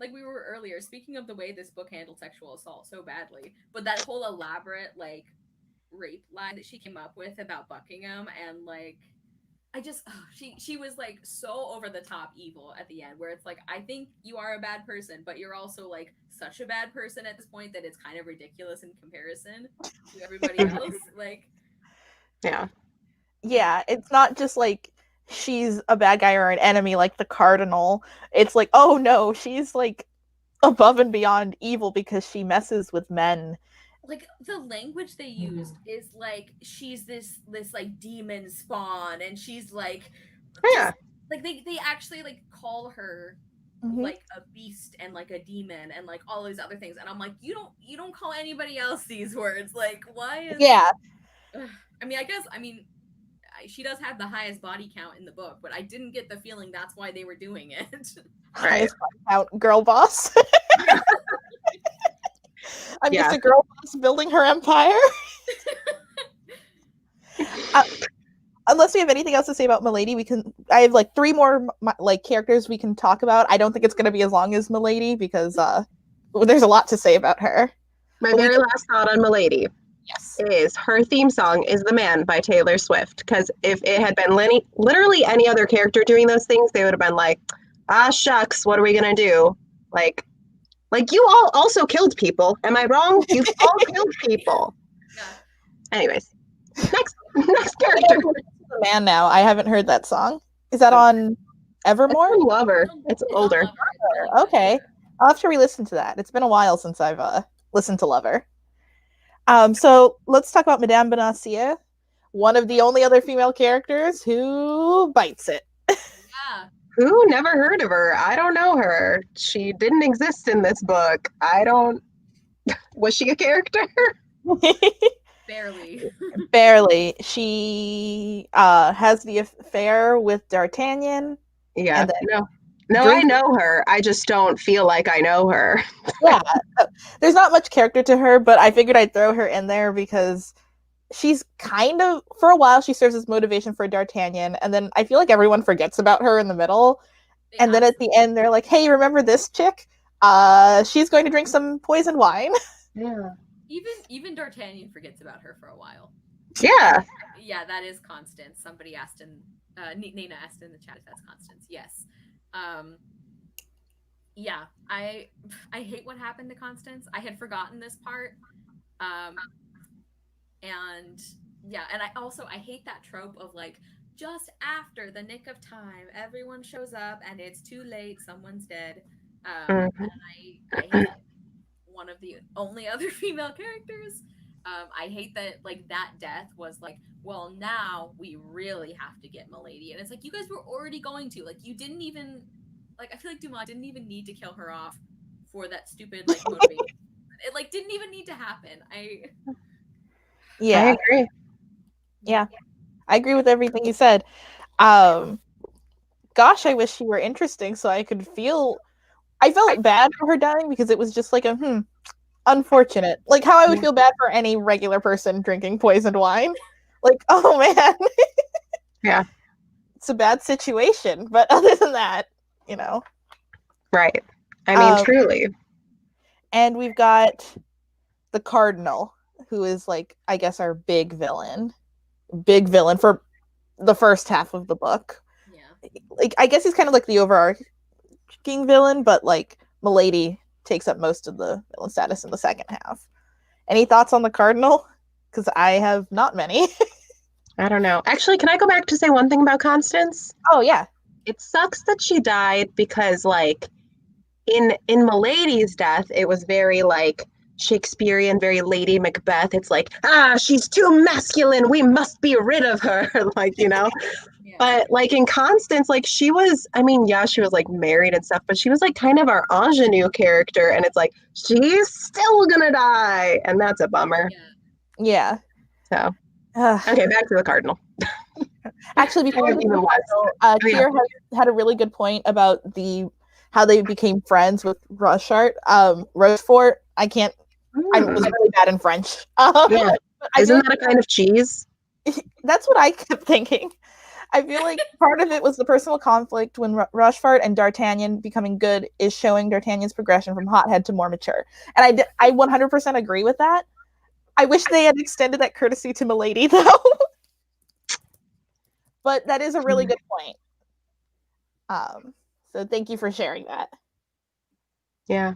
like we were earlier, speaking of the way this book handled sexual assault so badly, but that whole elaborate like rape line that she came up with about Buckingham, and like I just she was like so over the top evil at the end, where it's like, I think you are a bad person, but you're also like such a bad person at this point that it's kind of ridiculous in comparison to everybody else. Like, yeah, it's not just like she's a bad guy or an enemy like the Cardinal. It's like, oh no, she's like above and beyond evil because she messes with men like the language they used is like she's this like demon spawn, and she's like Yeah. just like they actually like call her Mhm. like a beast and like a demon and like all these other things, and I'm like, you don't call anybody else these words. Like, why is Yeah. Ugh. I mean she does have the highest body count in the book, but I didn't get the feeling that's why they were doing it. Right. Highest body count girl boss. I'm Yeah. just a girl boss building her empire. Unless we have anything else to say about Milady, I have like 3 more like characters we can talk about. I don't think it's going to be as long as Milady because there's a lot to say about her. My But very last thought on Milady yes. is her theme song is The Man by Taylor Swift. Because if it had been literally any other character doing those things, they would have been like, ah, shucks, what are we going to do? Like you all also killed people. Am I wrong? You've all killed people. Yeah. Anyways, next character. The Man now. I haven't heard that song. Is that on Evermore? It's Lover. It's on older. Lover. It's really good. Okay. I'll have to re-listen to that. It's been a while since I've listened to Lover. So let's talk about Madame Bonacieux, one of the only other female characters who bites it. Yeah. Who? Never heard of her. I don't know her. She didn't exist in this book. Was she a character? Barely. Barely. She has the affair with D'Artagnan. Yeah. And then No, I know her. I just don't feel like I know her. Yeah. There's not much character to her, but I figured I'd throw her in there because she's kind of, for a while, she serves as motivation for D'Artagnan, and then I feel like everyone forgets about her in the middle. And then at the end, they're like, hey, remember this chick? She's going to drink some poison wine. Yeah. Even D'Artagnan forgets about her for a while. Yeah. Yeah, that is Constance. Somebody asked Nina asked in the chat if that's Constance. Yes. Yeah, I hate what happened to Constance. I had forgotten this part. And yeah, and I hate that trope of like, just after the nick of time, everyone shows up and it's too late, someone's dead. And I hate one of the only other female characters. I hate that like that death was like, well, now we really have to get Milady, and it's like, you guys were already going to, like, you didn't even, like, I feel like Dumas didn't even need to kill her off for that stupid like motivation. It like didn't even need to happen. Yeah, I agree. Yeah, I agree with everything you said. Gosh, I wish she were interesting so I could feel. I felt bad for her dying because it was just like a unfortunate. Like how I would feel bad for any regular person drinking poisoned wine. Like, oh man. Yeah. It's a bad situation, but other than that, you know. Right. I mean, truly. And we've got the Cardinal, who is like, I guess, our big villain for the first half of the book. Yeah. Like, I guess he's kind of like the overarching villain, but like Milady takes up most of the villain status in the second half. Any thoughts on the Cardinal? Because I have not many. I don't know. Actually, can I go back to say one thing about Constance? Oh yeah. It sucks that she died because like in Milady's death, it was very like Shakespearean, very Lady Macbeth. It's like, she's too masculine. We must be rid of her. Like, you know. Yeah. But like in Constance, like she was, I mean, yeah, she was like married and stuff, but she was like kind of our ingenue character. And it's like, she's still gonna die. And that's a bummer. Yeah. So, okay, back to the Cardinal. Actually, before we even Kier had a really good point about how they became friends with Rochefort. Rochefort, I was really bad in French. Yeah. Isn't that a kind of cheese? That's what I kept thinking. I feel like part of it was the personal conflict when Rochefort and D'Artagnan becoming good is showing D'Artagnan's progression from hothead to more mature. And I 100% agree with that. I wish they had extended that courtesy to Milady, though. But that is a really good point. So thank you for sharing that. Yeah.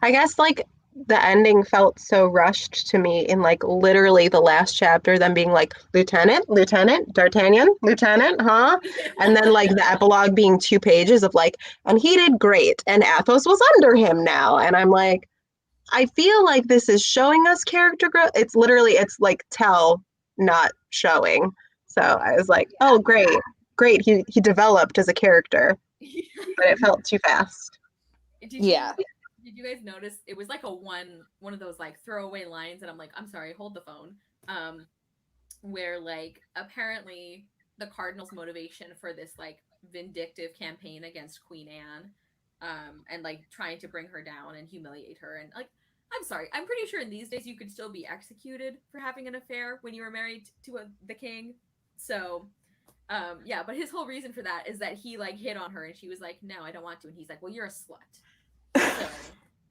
I guess like the ending felt so rushed to me in like literally the last chapter, them being like, Lieutenant, D'Artagnan, Lieutenant, huh? And then like the epilogue being 2 pages of like, and he did great, and Athos was under him now. And I'm like, I feel like this is showing us character growth. It's like tell, not showing. So I was like, oh, great. He developed as a character, but it felt too fast. Did Yeah. did you guys notice it was like a one of those like throwaway lines, and I'm like, I'm sorry, hold the phone. Where like apparently the Cardinal's motivation for this like vindictive campaign against Queen Anne, and like trying to bring her down and humiliate her, and like, I'm sorry, I'm pretty sure in these days you could still be executed for having an affair when you were married to the king. So yeah, but his whole reason for that is that he like hit on her and she was like, no, I don't want to, and he's like, well, you're a slut, so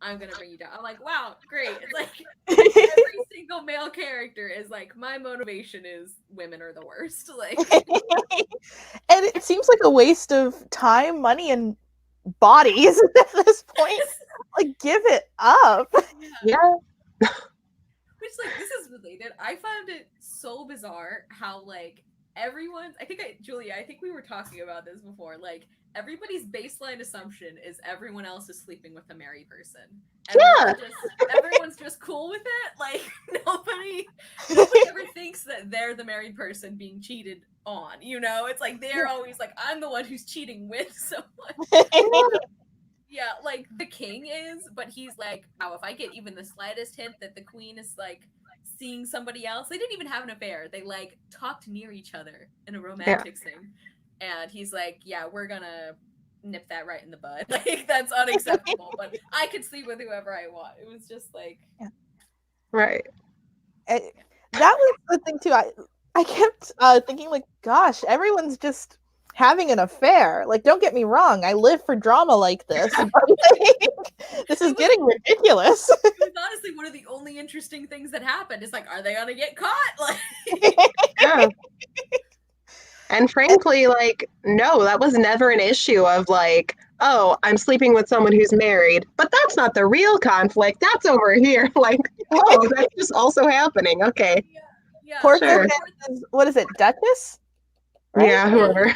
I'm gonna bring you down. I'm like, wow, great. It's like every single male character is like, my motivation is women are the worst. Like, And it seems like a waste of time, money, and bodies at this point. Like, give it up. Yeah. Which, like, this is related. I found it so bizarre how, like, Julia, I think we were talking about this before. Like, everybody's baseline assumption is everyone else is sleeping with a married person. And Yeah. Everyone's just cool with it. Like, nobody ever thinks that they're the married person being cheated on, you know? It's like, they're always like, I'm the one who's cheating with someone. Yeah, like the king is, but he's like, wow, if I get even the slightest hint that the queen is like seeing somebody else, they didn't even have an affair. They like talked near each other in a romantic thing. And he's like, yeah, we're gonna nip that right in the bud. Like, that's unacceptable, but I could sleep with whoever I want. It was just like, Right. That was the thing too. I kept thinking, like, gosh, everyone's just having an affair. Like, don't get me wrong, I live for drama like this, but like, this is getting ridiculous. It was honestly one of the only interesting things that happened. It's like, are they gonna get caught? Like, Yeah. And frankly, like, no, that was never an issue of like, oh, I'm sleeping with someone who's married, but that's not the real conflict. That's over here. Like, oh, that's just also happening. Okay. yeah. Porthos is, what is it, Duchess? Right? Yeah, whoever.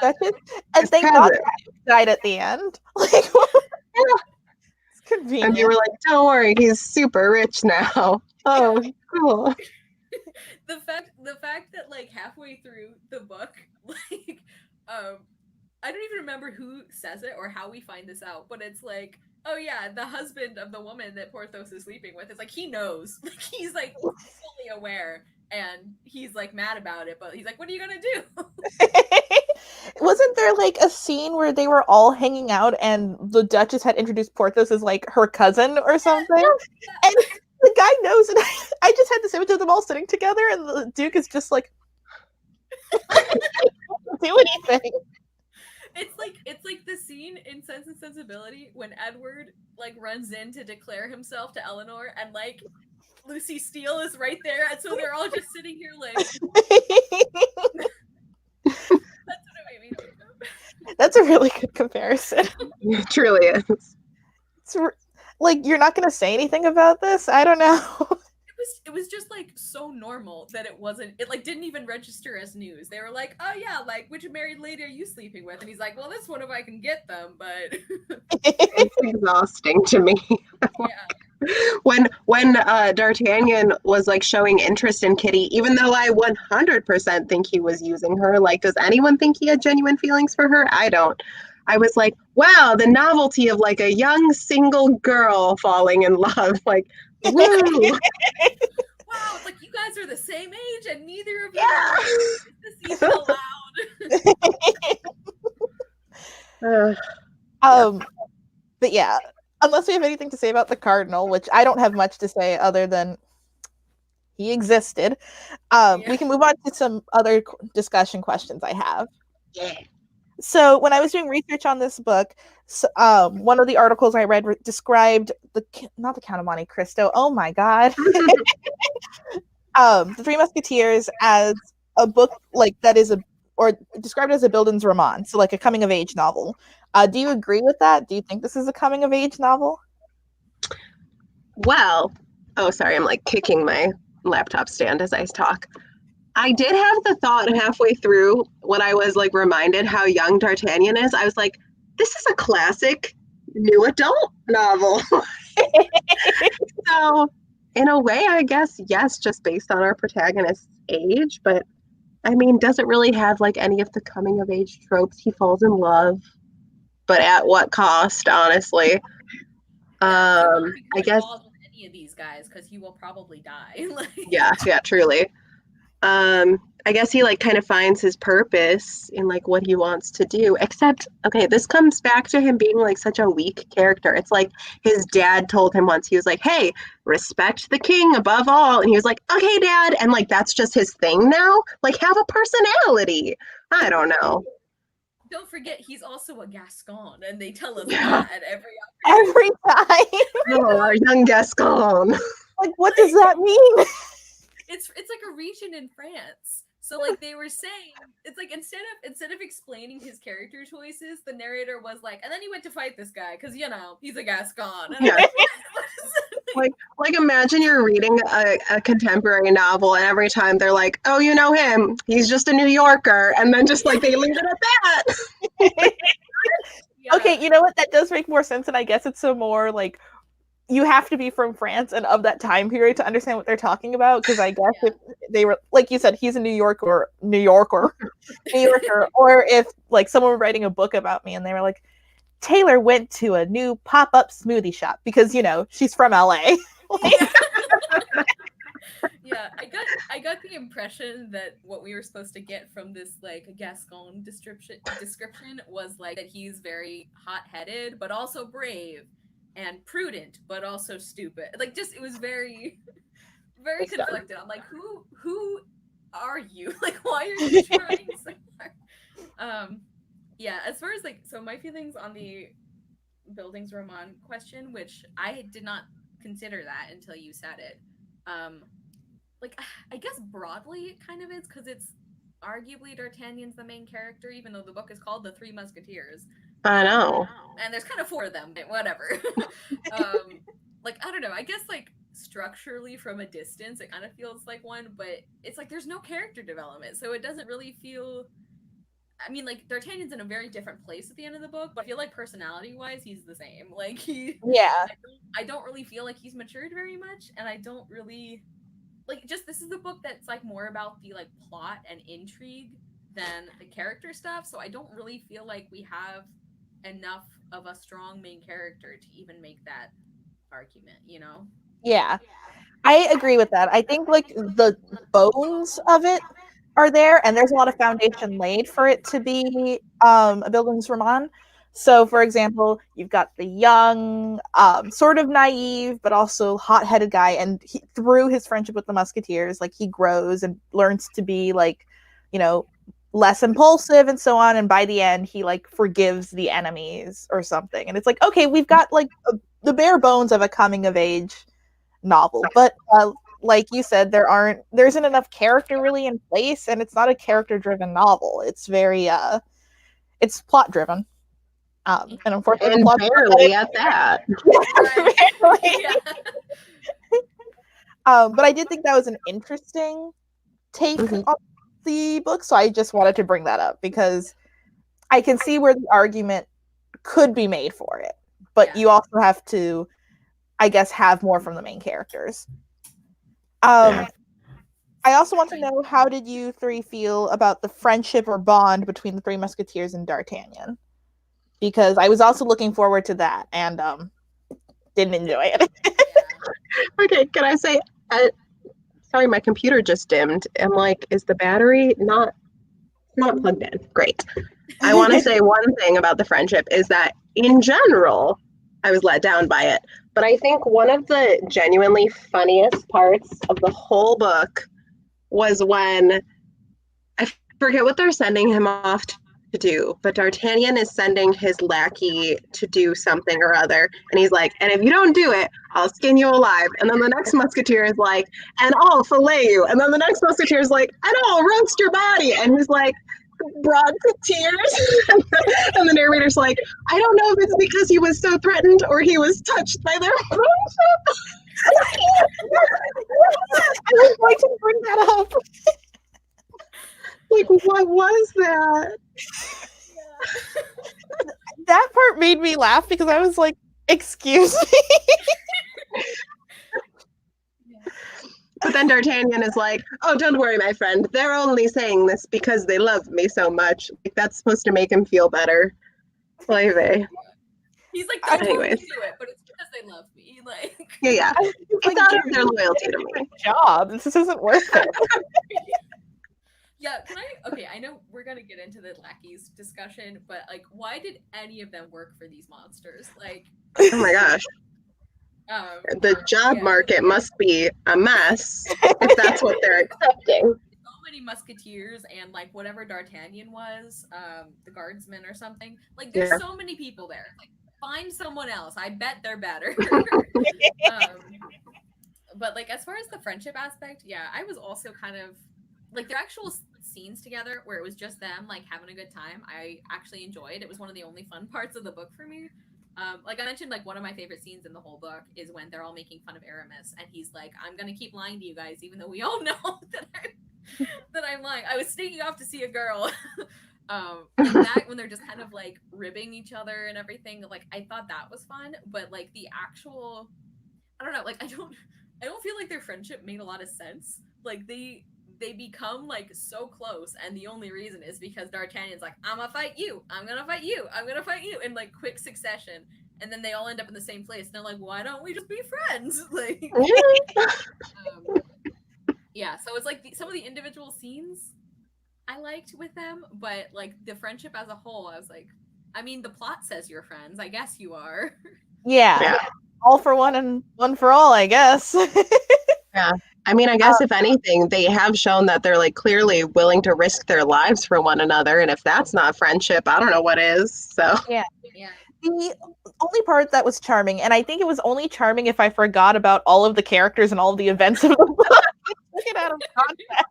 Duchess? And thank God he died at the end. Like, it's convenient. And you were like, don't worry, he's super rich now. Oh, cool. The fact that like halfway through the book, like, I don't even remember who says it or how we find this out, but it's like, oh yeah, the husband of the woman that Porthos is sleeping with, it's like, he knows, like, he's like fully aware, and he's like mad about it, but he's like, what are you gonna do? Wasn't there like a scene where they were all hanging out and the Duchess had introduced Porthos as like her cousin or something? And the guy knows, and I just had this image of them all sitting together, and the Duke is just like, do anything. It's like the scene in Sense and Sensibility when Edward like runs in to declare himself to Eleanor, and like Lucy Steele is right there, and so they're all just sitting here like. That's what it made me think of. That's a really good comparison. It truly is. It's like, you're not going to say anything about this? I don't know. It was just like so normal that it like didn't even register as news. They were like, oh yeah, like, which married lady are you sleeping with? And he's like, well, this one if I can get them, but It's exhausting to me. Yeah. When D'Artagnan was like showing interest in Kitty, even though I 100% think he was using her, like, does anyone think he had genuine feelings for her? I don't. I was like, wow, the novelty of like a young single girl falling in love, like, woo. Wow, it's like you guys are the same age and neither of you is this even allowed. But yeah, unless we have anything to say about the Cardinal, which I don't have much to say other than he existed, we can move on to some other discussion questions I have. Yeah. So when I was doing research on this book, one of the articles I read described not the Count of Monte Cristo. Oh my God. The Three Musketeers as a book like that is or described as a Bildungsroman, so like a coming of age novel. Do you agree with that? Do you think this is a coming of age novel? Well, oh, sorry, I'm like kicking my laptop stand as I talk. I did have the thought halfway through when I was like reminded how young D'Artagnan is. I was like, this is a classic new adult novel. So, in a way, I guess, yes, just based on our protagonist's age, but I mean, doesn't really have like any of the coming of age tropes. He falls in love, but at what cost, honestly? Yeah, he won't I become guess, involved with any of these guys because he will probably die. Like, yeah, truly. I guess he like kind of finds his purpose in like what he wants to do. Except, okay, this comes back to him being like such a weak character. It's like his dad told him once, he was like, "Hey, respect the king above all." And he was like, "Okay, dad." And like that's just his thing now. Like have a personality. I don't know. don't forget, he's also a Gascon, and they tell us Yeah. that at every Every time. Oh, our young Gascon. Like, what does that mean? it's like a region in France. So like they were saying, it's like instead of explaining his character choices, the narrator was like, and then he went to fight this guy because he's a Gascon. And Yeah. Like imagine you're reading a contemporary novel and every time they're like, "Oh, you know him, he's just a New Yorker," and then just like they leave it at that. Yeah. Okay, you know what? That does make more sense, and I guess it's a more like you have to be from France and of that time period to understand what they're talking about. Because I guess if they were, like you said, he's a New Yorker, or if like someone were writing a book about me and they were like, Taylor went to a new pop-up smoothie shop because she's from LA. Yeah, I got the impression that what we were supposed to get from this like Gascon description was like that he's very hot-headed but also brave and prudent but also stupid. Like just it was very very conflicted. I'm like, who are you? Like why are you trying so hard? Yeah, as far as like so my feelings on the Bildungsroman question, which I did not consider that until you said it. Like I guess broadly it kind of is because it's arguably D'Artagnan's the main character, even though the book is called The Three Musketeers. I know. And there's kind of four of them, but whatever. Like I don't know. I guess like structurally from a distance, it kind of feels like one, but it's like there's no character development, so it doesn't really feel. I mean, like D'Artagnan's in a very different place at the end of the book, but I feel like personality-wise, he's the same. Like I don't really feel like he's matured very much, and I don't really like. Just this is a book that's like more about the like plot and intrigue than the character stuff. So I don't really feel like we have enough of a strong main character to even make that argument. Yeah, I agree with that. I think like the bones of it are there, and there's a lot of foundation laid for it to be a Bildungsroman. So, for example, you've got the young, sort of naive, but also hot-headed guy, and through his friendship with the Musketeers, like he grows and learns to be like, less impulsive and so on. And by the end, he like forgives the enemies or something. And it's like, okay, we've got like the bare bones of a coming-of-age novel, but like you said, there isn't enough character really in place, and it's not a character-driven novel. It's very it's plot-driven. And unfortunately, and barely at that. But I did think that was an interesting take on the book, so I just wanted to bring that up because I can see where the argument could be made for it, but you also have to, I guess, have more from the main characters. I also want to know, how did you three feel about the friendship or bond between the Three Musketeers and D'Artagnan? Because I was also looking forward to that and didn't enjoy it. Okay, can I say, sorry, my computer just dimmed. I'm like, is the battery not plugged in? Great. I want to say one thing about the friendship is that in general, I was let down by it. But I think one of the genuinely funniest parts of the whole book was when, I forget what they're sending him off to do, but D'Artagnan is sending his lackey to do something or other, and he's like, "And if you don't do it, I'll skin you alive." And then the next musketeer is like, "And I'll fillet you." And then the next musketeer is like, "And I'll roast your body." And he's like, brought to tears. And the narrator's like, "I don't know if it's because he was so threatened or he was touched by their friendship." I was going to bring that up. Like, what was that? That part made me laugh because I was like, excuse me? But then D'Artagnan is like, oh, don't worry, my friend. They're only saying this because they love me so much. Like, that's supposed to make him feel better. Like, He's like, they'll totally anyways. do it, but it's because they love me. Like, Yeah. It's out of their loyalty to me. Job. This isn't worth it. Yeah, okay, I know we're gonna get into the lackeys discussion, but like, why did any of them work for these monsters? Like, oh my gosh. The job yeah, market must be a mess if that's what they're accepting. So many musketeers and like whatever D'Artagnan was, the guardsman or something. Like, there's so many people there. Like, find someone else. I bet they're better. But like, as far as the friendship aspect, yeah, I was also kind of like their actual scenes together where it was just them like having a good time. I actually enjoyed. It was one of the only fun parts of the book for me. Like I mentioned, like one of my favorite scenes in the whole book is when they're all making fun of Aramis, and he's like, "I'm gonna keep lying to you guys, even though we all know that I'm lying. I was sneaking off to see a girl." Like that, when they're just kind of like ribbing each other and everything. Like, I thought that was fun, but like the actual, I don't know. Like, I don't feel like their friendship made a lot of sense. Like they become like so close, and the only reason is because D'Artagnan's like, I'm gonna fight you, I'm gonna fight you, I'm gonna fight you in like quick succession, and then they all end up in the same place. And they're like, why don't we just be friends? Like, yeah. So it's like some of the individual scenes I liked with them, but like the friendship as a whole, I was like, I mean, the plot says you're friends. I guess you are. Yeah. All for one and one for all, I guess. Yeah. I mean, I guess if anything, they have shown that they're like clearly willing to risk their lives for one another. And if that's not friendship, I don't know what is. So Yeah. The only part that was charming, and I think it was only charming if I forgot about all of the characters and all of the events of the book, took it out of context,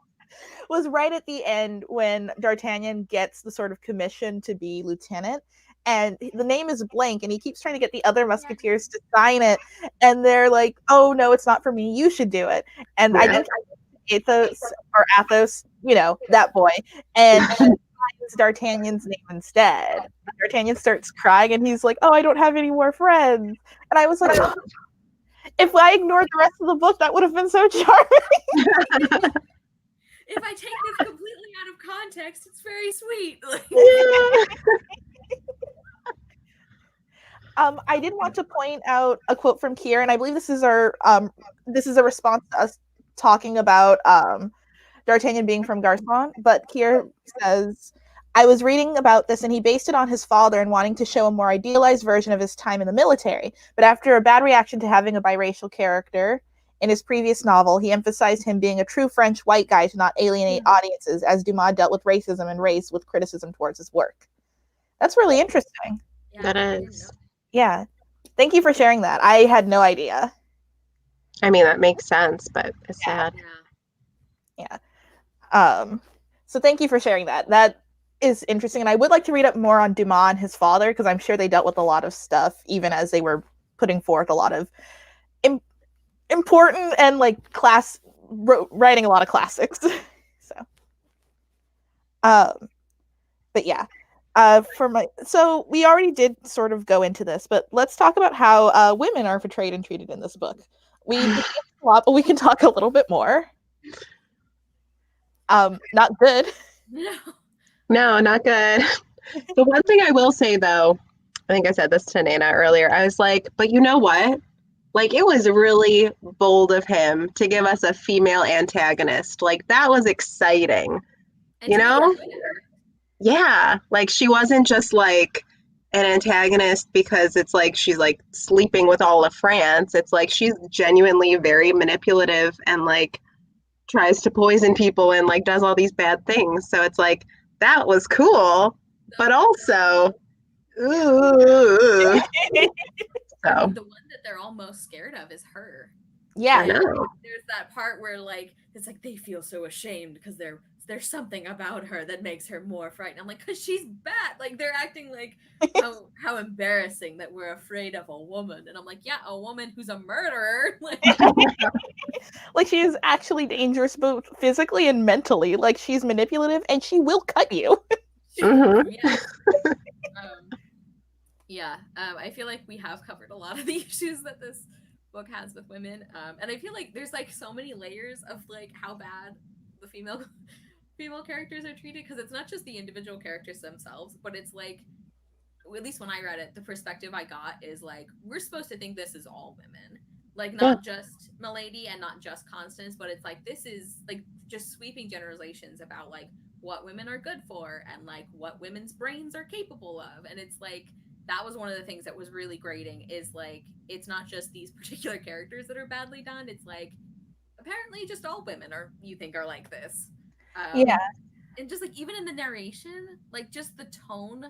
was right at the end when D'Artagnan gets the sort of commission to be lieutenant. And the name is blank, and he keeps trying to get the other musketeers to sign it, and they're like, "Oh no, it's not for me. You should do it." And I think Athos, you know, that boy, and he signs D'Artagnan's name instead. D'Artagnan starts crying, and he's like, "Oh, I don't have any more friends." And I was like, oh, if I ignored the rest of the book, that would have been so charming. If I take this completely out of context, it's very sweet. I did want to point out a quote from Kier, and I believe this is a response to us talking about D'Artagnan being from Garçon, but Kier says, I was reading about this, and he based it on his father and wanting to show a more idealized version of his time in the military. But after a bad reaction to having a biracial character in his previous novel, he emphasized him being a true French white guy to not alienate audiences, as Dumas dealt with racism and race with criticism towards his work. That's really interesting. Yeah, that is. Yeah. Thank you for sharing that. I had no idea. I mean, that makes sense, but it's sad. Yeah. So thank you for sharing that. That is interesting. And I would like to read up more on Dumas and his father, because I'm sure they dealt with a lot of stuff, even as they were putting forth a lot of important and like writing a lot of classics. But yeah. So we already did sort of go into this, but let's talk about how women are portrayed and treated in this book. We a lot, but we can talk a little bit more. Not good. No, not good. The one thing I will say, though, I think I said this to Nana earlier. I was like, but you know what? Like, it was really bold of him to give us a female antagonist. Like, that was exciting. You know? Yeah, like she wasn't just like an antagonist because it's like she's like sleeping with all of France. It's like she's genuinely very manipulative and like tries to poison people and like does all these bad things. So it's like that was cool, but also ooh. So the one that they're all most scared of is her. Yeah, I know. There's that part where like it's like they feel so ashamed because there's something about her that makes her more frightened. I'm like, because she's bad. Like, they're acting like how embarrassing that we're afraid of a woman. And I'm like, yeah, a woman who's a murderer. Like, she is actually dangerous both physically and mentally. Like, she's manipulative and she will cut you. Yeah. I feel like we have covered a lot of the issues that this book has with women. And I feel like there's like so many layers of like how bad the female characters are treated, because it's not just the individual characters themselves, but it's like, at least when I read it, the perspective I got is like, we're supposed to think this is all women, like not just Milady and not just Constance, but it's like this is like just sweeping generalizations about like what women are good for and like what women's brains are capable of. And it's like, that was one of the things that was really grating, is like, it's not just these particular characters that are badly done, it's like apparently just all women are, you think, are like this. Yeah. And just like even in the narration, like just the tone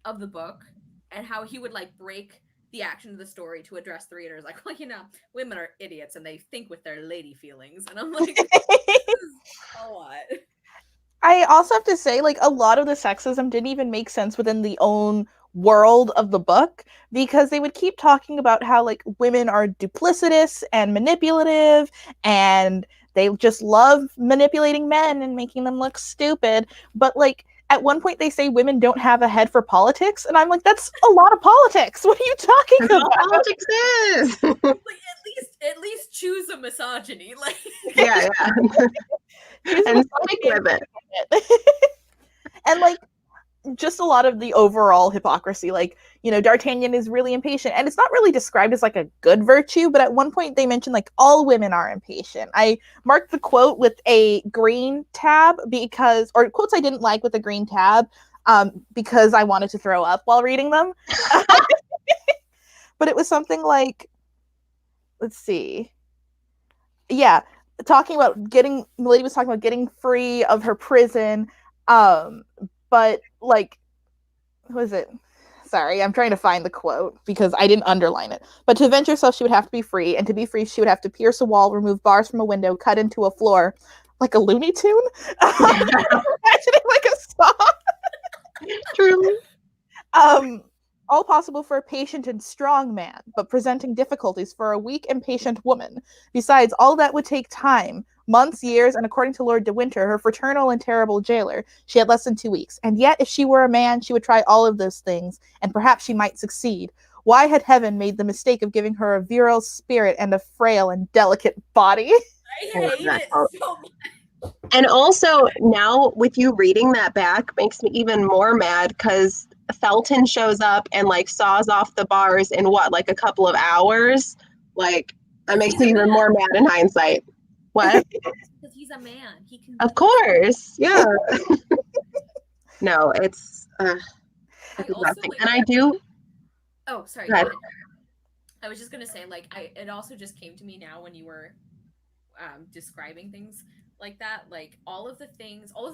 of the book and how he would like break the action of the story to address the readers, like, well, you know, women are idiots and they think with their lady feelings, and I'm like, this is a lot. I also have to say, like, a lot of the sexism didn't even make sense within the own world of the book, because they would keep talking about how like women are duplicitous and manipulative, and they just love manipulating men and making them look stupid. But like at one point they say women don't have a head for politics, and I'm like, that's a lot of politics. What are you talking That's about? all politics is. Like at least choose a misogyny, like Yeah. And stick with it. And like just a lot of the overall hypocrisy, like, you know, D'Artagnan is really impatient, and it's not really described as like a good virtue, but at one point they mentioned like all women are impatient. I marked the quote with a green tab because, or quotes I didn't like with a green tab, because I wanted to throw up while reading them. But it was something like, let's see, yeah, Milady was talking about getting free of her prison, but like, who is it? Sorry, I'm trying to find the quote because I didn't underline it. But to avenge herself, she would have to be free, and to be free, she would have to pierce a wall, remove bars from a window, cut into a floor, like a Looney Tune. Imagining like a song. Truly. All possible for a patient and strong man, but presenting difficulties for a weak, impatient woman. Besides, all that would take time, months, years, and according to Lord de Winter, her fraternal and terrible jailer, she had less than 2 weeks. And yet, if she were a man, she would try all of those things, and perhaps she might succeed. Why had heaven made the mistake of giving her a virile spirit and a frail and delicate body? I hate it so much. And also now with you reading that back makes me even more mad, because Felton shows up and like saws off the bars in what, like a couple of hours? Like, that makes me even more mad in hindsight. What? Because he's a man. He can. Of course. Yeah. No, it's exhausting. And I do. Oh, sorry. Go ahead. I was just gonna say, like, it also just came to me now when you were describing things like that, like all of the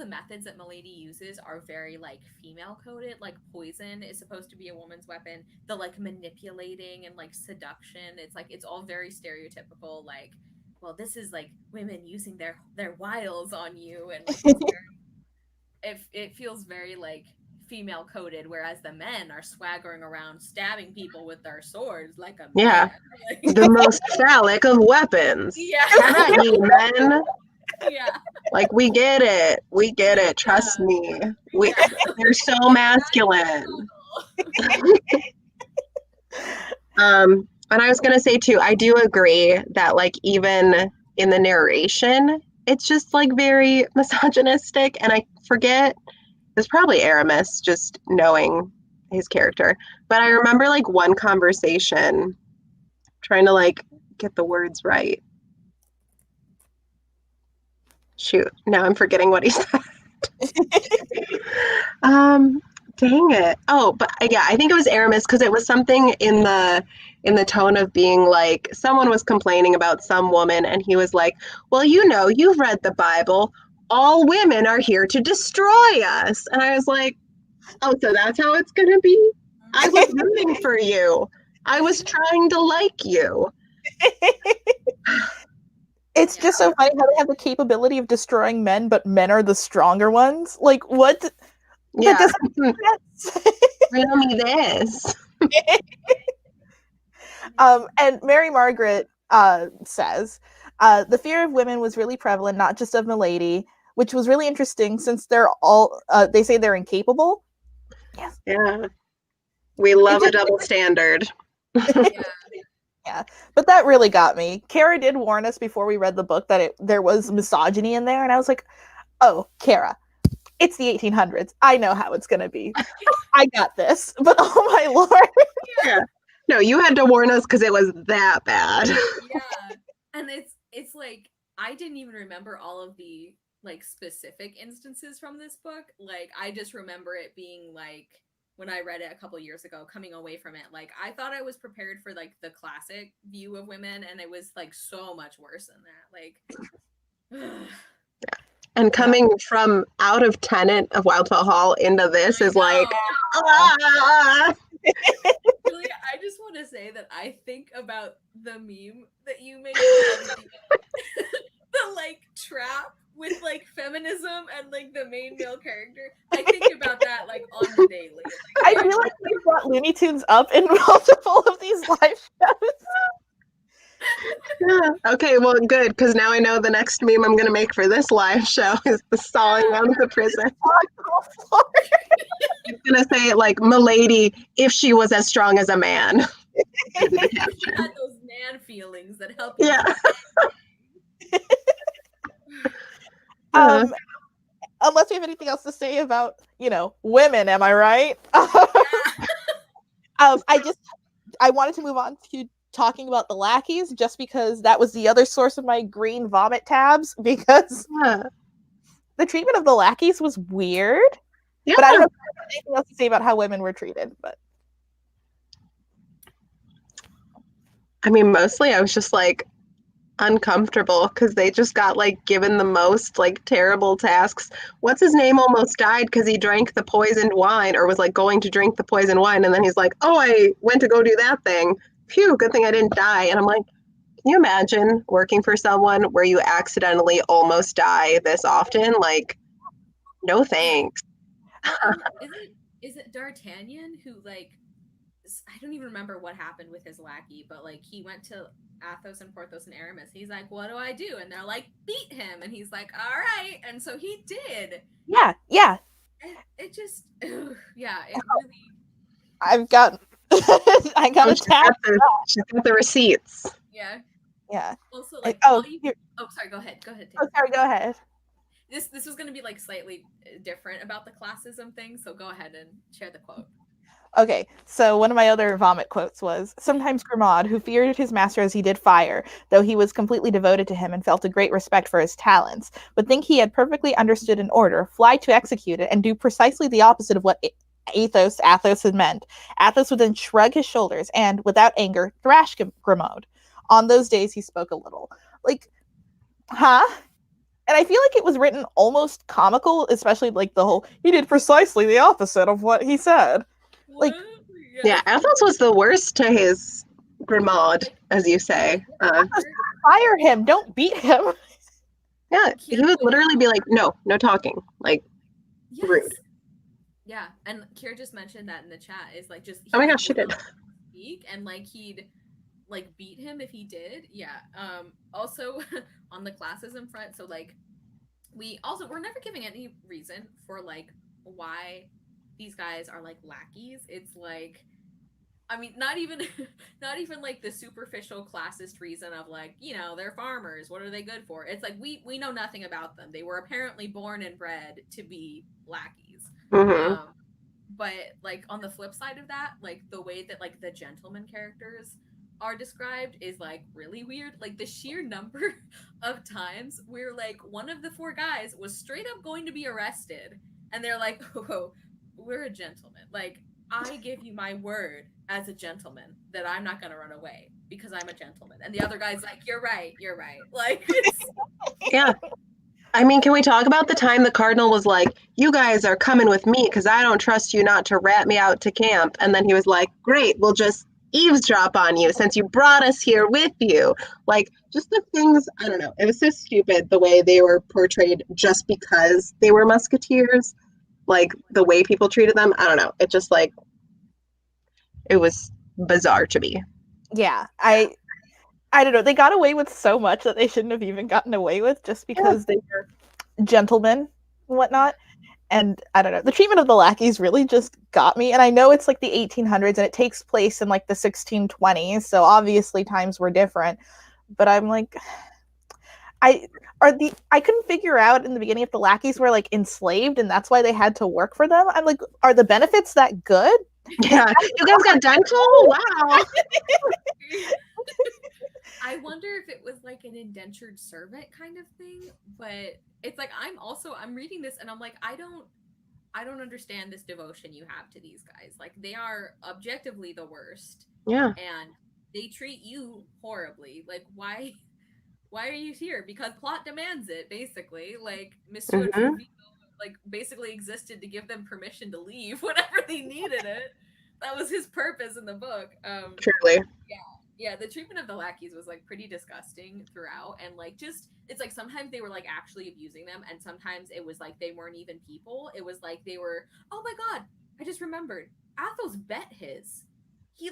methods that Milady uses are very like female coded. Like poison is supposed to be a woman's weapon, the like manipulating and like seduction, it's like, it's all very stereotypical, like, well, this is like women using their wiles on you, and like it feels very like female coded, whereas the men are swaggering around stabbing people with their swords like a man. Like, the most phallic of weapons. Yeah. Not you, men. Yeah. Like, we get it. Trust me. They're so masculine. And I was gonna say too, I do agree that like even in the narration, it's just like very misogynistic. And I forget, it's probably Aramis, just knowing his character. But I remember like one conversation, trying to like get the words right. Shoot, now I'm forgetting what he said. Dang it. Oh, but yeah, I think it was Aramis, because it was something in the tone of being like, someone was complaining about some woman, and he was like, well, you know, you've read the Bible. All women are here to destroy us. And I was like, oh, so that's how it's going to be? I was rooting for you. I was trying to like you. It's just so funny how they have the capability of destroying men, but men are the stronger ones. Like, what? Yeah. That doesn't make sense. Riddle me this. And Mary Margaret says, the fear of women was really prevalent, not just of Milady, which was really interesting since they're all, they say they're incapable. Yes. Yeah. We love a double standard. Yeah. Yeah, but that really got me. Kara did warn us before we read the book that there was misogyny in there, and I was like, oh, Kara, it's the 1800s. I know how it's going to be. I got this. But oh my lord. Yeah. No, you had to warn us because it was that bad. Yeah. And it's like, I didn't even remember all of the like specific instances from this book. Like, I just remember it being like, when I read it a couple years ago, coming away from it, like, I thought I was prepared for like the classic view of women, and it was like so much worse than that. Like, And coming from out of Tenant of Wildfell Hall into this is like, ah! Julia, I just want to say that I think about the meme that you made of the like trap with like feminism and like the main male character. I think about that like on the daily. Like, I feel like we brought Looney Tunes up in multiple of these live shows. Yeah. Okay, well, good, because now I know the next meme I'm going to make for this live show is the sawing out of the prison. It's going to say, like, "Milady, if she was as strong as a man." She had those man feelings that help you. Yeah. Unless we have anything else to say about, women, am I right? I wanted to move on to talking about the lackeys just because that was the other source of my green vomit tabs, because the treatment of the lackeys was weird. Yeah. But I don't know if there's anything else to say about how women were treated. But I mean, mostly I was just like uncomfortable because they just got like given the most like terrible tasks. What's his name almost died because he drank the poisoned wine, or was like going to drink the poisoned wine, and then he's like, "Oh, I went to go do that thing. Phew, good thing I didn't die." And I'm like, can you imagine working for someone where you accidentally almost die this often? Like, no thanks. Is it D'Artagnan who like, I don't even remember what happened with his lackey, but like he went to Athos and Porthos and Aramis. He's like, "What do I do?" And they're like, "Beat him." And he's like, "All right." And so he did. Yeah. It just, yeah, it really. I got a tab. She's got the receipts. Yeah. Yeah. Also, like, sorry. Go ahead. Oh, sorry. Go ahead. This was going to be like slightly different about the classism thing, so go ahead and share the quote. Okay, so one of my other vomit quotes was, "Sometimes Grimaud, who feared his master as he did fire, though he was completely devoted to him and felt a great respect for his talents, would think he had perfectly understood an order, fly to execute it, and do precisely the opposite of what Athos had meant. Athos would then shrug his shoulders and, without anger, thrash Grimaud. On those days he spoke a little." Like, huh? And I feel like it was written almost comical, especially like the whole, "he did precisely the opposite of what he said." Like, yeah, Athos was the worst to his Grimaud, as you say. Fire him, don't beat him. Yeah, he would literally be like, no talking, like, yes. Rude. Yeah, and Kira just mentioned that in the chat, is like, just, oh my gosh, she did. Speak, and like he'd like beat him if he did. Yeah. Also on the classism front, so like we're never giving any reason for like why these guys are like lackeys. It's like, I mean, not even like the superficial classist reason of like, they're farmers, what are they good for? It's like we know nothing about them. They were apparently born and bred to be lackeys. Mm-hmm. But like on the flip side of that, like the way that like the gentleman characters are described is like really weird. Like the sheer number of times where like one of the four guys was straight up going to be arrested, and they're like, "Oh, we're a gentleman. Like, I give you my word as a gentleman that I'm not gonna run away because I'm a gentleman." And the other guy's like, "You're right. Like, yeah. I mean, can we talk about the time the Cardinal was like, "You guys are coming with me because I don't trust you not to rat me out to camp." And then he was like, "Great, we'll just eavesdrop on you since you brought us here with you." Like, just the things, I don't know. It was so stupid the way they were portrayed just because they were musketeers. Like, the way people treated them, I don't know. It just, like, it was bizarre to me. Yeah, I don't know. They got away with so much that they shouldn't have even gotten away with just because they were gentlemen and whatnot. And I don't know, the treatment of the lackeys really just got me. And I know it's like the 1800s and it takes place in like the 1620s, so obviously times were different. But I'm like, I couldn't figure out in the beginning if the lackeys were like enslaved and that's why they had to work for them. I'm like, are the benefits that good? Yeah, you guys got dental? Wow. I wonder if it was like an indentured servant kind of thing, but it's like I'm reading this and I'm like, I don't understand this devotion you have to these guys. Like they are objectively the worst. Yeah. And they treat you horribly. Like why are you here? Because plot demands it, basically. Like Mr. Trevino like basically existed to give them permission to leave whenever they needed it. That was his purpose in the book. Truly. Yeah, the treatment of the lackeys was like pretty disgusting throughout, and like just it's like sometimes they were like actually abusing them, and sometimes it was like they weren't even people. It was like they were. Oh my god, I just remembered. Athos bet his. He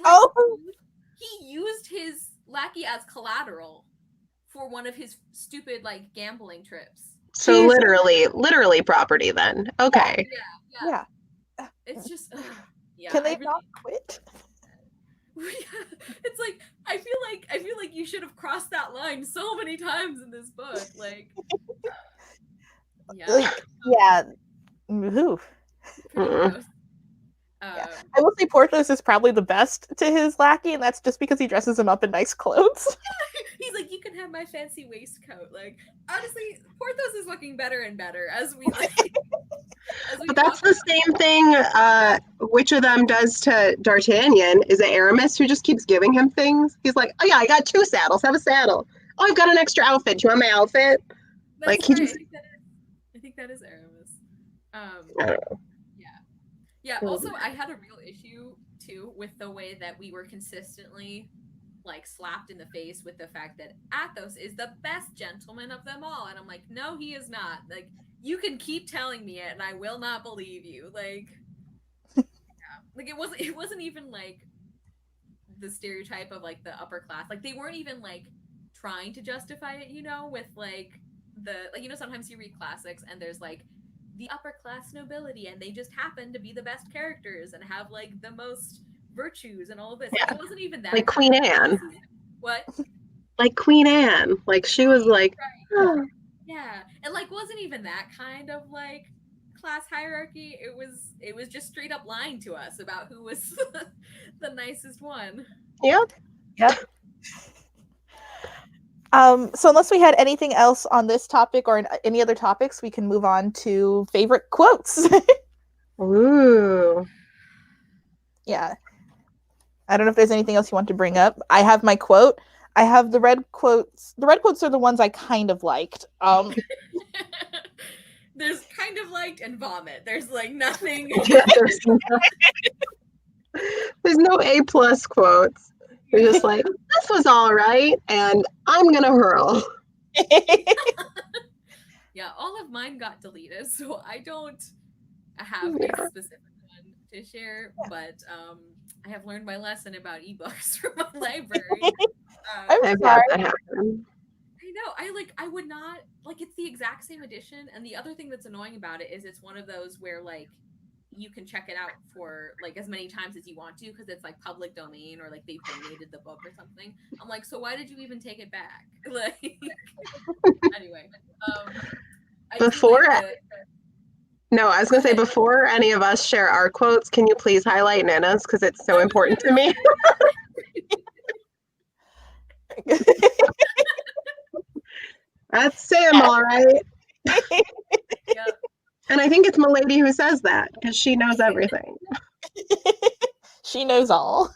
used his lackey as collateral for one of his stupid like gambling trips. So literally property then. Okay. Yeah. It's just yeah. Can they not quit? It's like I feel like you should have crossed that line so many times in this book. Like yeah. Ooh. I will say Porthos is probably the best to his lackey, and that's just because he dresses him up in nice clothes. He's like, you can have my fancy waistcoat. Like, honestly, Porthos is looking better and better as we like. But that's the same thing which of them does to D'Artagnan. Is it Aramis who just keeps giving him things? He's like, oh yeah, I got 2 saddles. Have a saddle. Oh, I've got an extra outfit. Do you want my outfit? That's like he right. just. I think that is Aramis. Yeah. Also, I had a real issue too with the way that we were consistently like slapped in the face with the fact that Athos is the best gentleman of them all, and I'm like, no, he is not. Like, you can keep telling me it, and I will not believe you. Like, like it wasn't even like the stereotype of like the upper class. Like, they weren't even like trying to justify it, with like sometimes you read classics and there's like the upper class nobility, and they just happen to be the best characters and have like the most virtues and all of this. Yeah. It wasn't even that. Like Queen Anne. What? Like Queen Anne. Like she was like. Right. Oh. Yeah, and like wasn't even that kind of like class hierarchy. It was just straight up lying to us about who was the nicest one. Yep. So unless we had anything else on this topic or any other topics, we can move on to favorite quotes. Ooh. Yeah. I don't know if there's anything else you want to bring up. I have my quote. I have the red quotes. The red quotes are the ones I kind of liked. There's kind of liked and vomit. There's like nothing. Yeah, there's no A+ quotes. You're just like, this was all right, and I'm gonna hurl. Yeah, all of mine got deleted, so I don't have a specific one to share, but I have learned my lesson about ebooks from my library. I'm sorry. That happen. I know. I would not like. It's the exact same edition, and the other thing that's annoying about it is it's one of those where like you can check it out for like as many times as you want to because it's like public domain or like they donated the book or something. I'm like, so why did you even take it back? Like, anyway. Before. No, I was going to say, before any of us share our quotes, can you please highlight Nana's? Because it's so important to me. That's Sam, all right. Yep. And I think it's Milady who says that, because she knows everything. She knows all.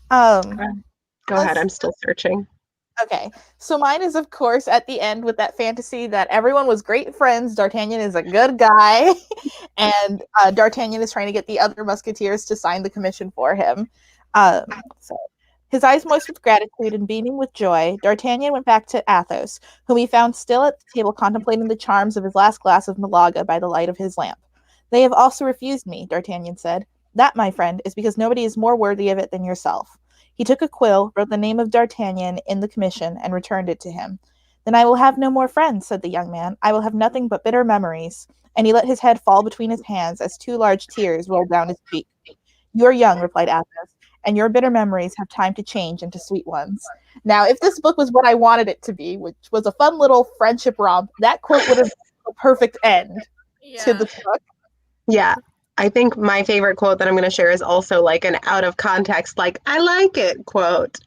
Go ahead, I'm still searching. Okay, so mine is, of course, at the end with that fantasy that everyone was great friends, D'Artagnan is a good guy, and D'Artagnan is trying to get the other musketeers to sign the commission for him. So, his eyes moist with gratitude and beaming with joy, D'Artagnan went back to Athos, whom he found still at the table contemplating the charms of his last glass of Malaga by the light of his lamp. They have also refused me, D'Artagnan said. That, my friend, is because nobody is more worthy of it than yourself. He took a quill, wrote the name of D'Artagnan in the commission, and returned it to him. Then I will have no more friends, said the young man. I will have nothing but bitter memories. And he let his head fall between his hands as 2 large tears rolled down his cheek. You're young, replied Athos, and your bitter memories have time to change into sweet ones. Now, if this book was what I wanted it to be, which was a fun little friendship romp, that quote would have been a perfect end to the book. Yeah. I think my favorite quote that I'm going to share is also like an out of context, like, I like it quote,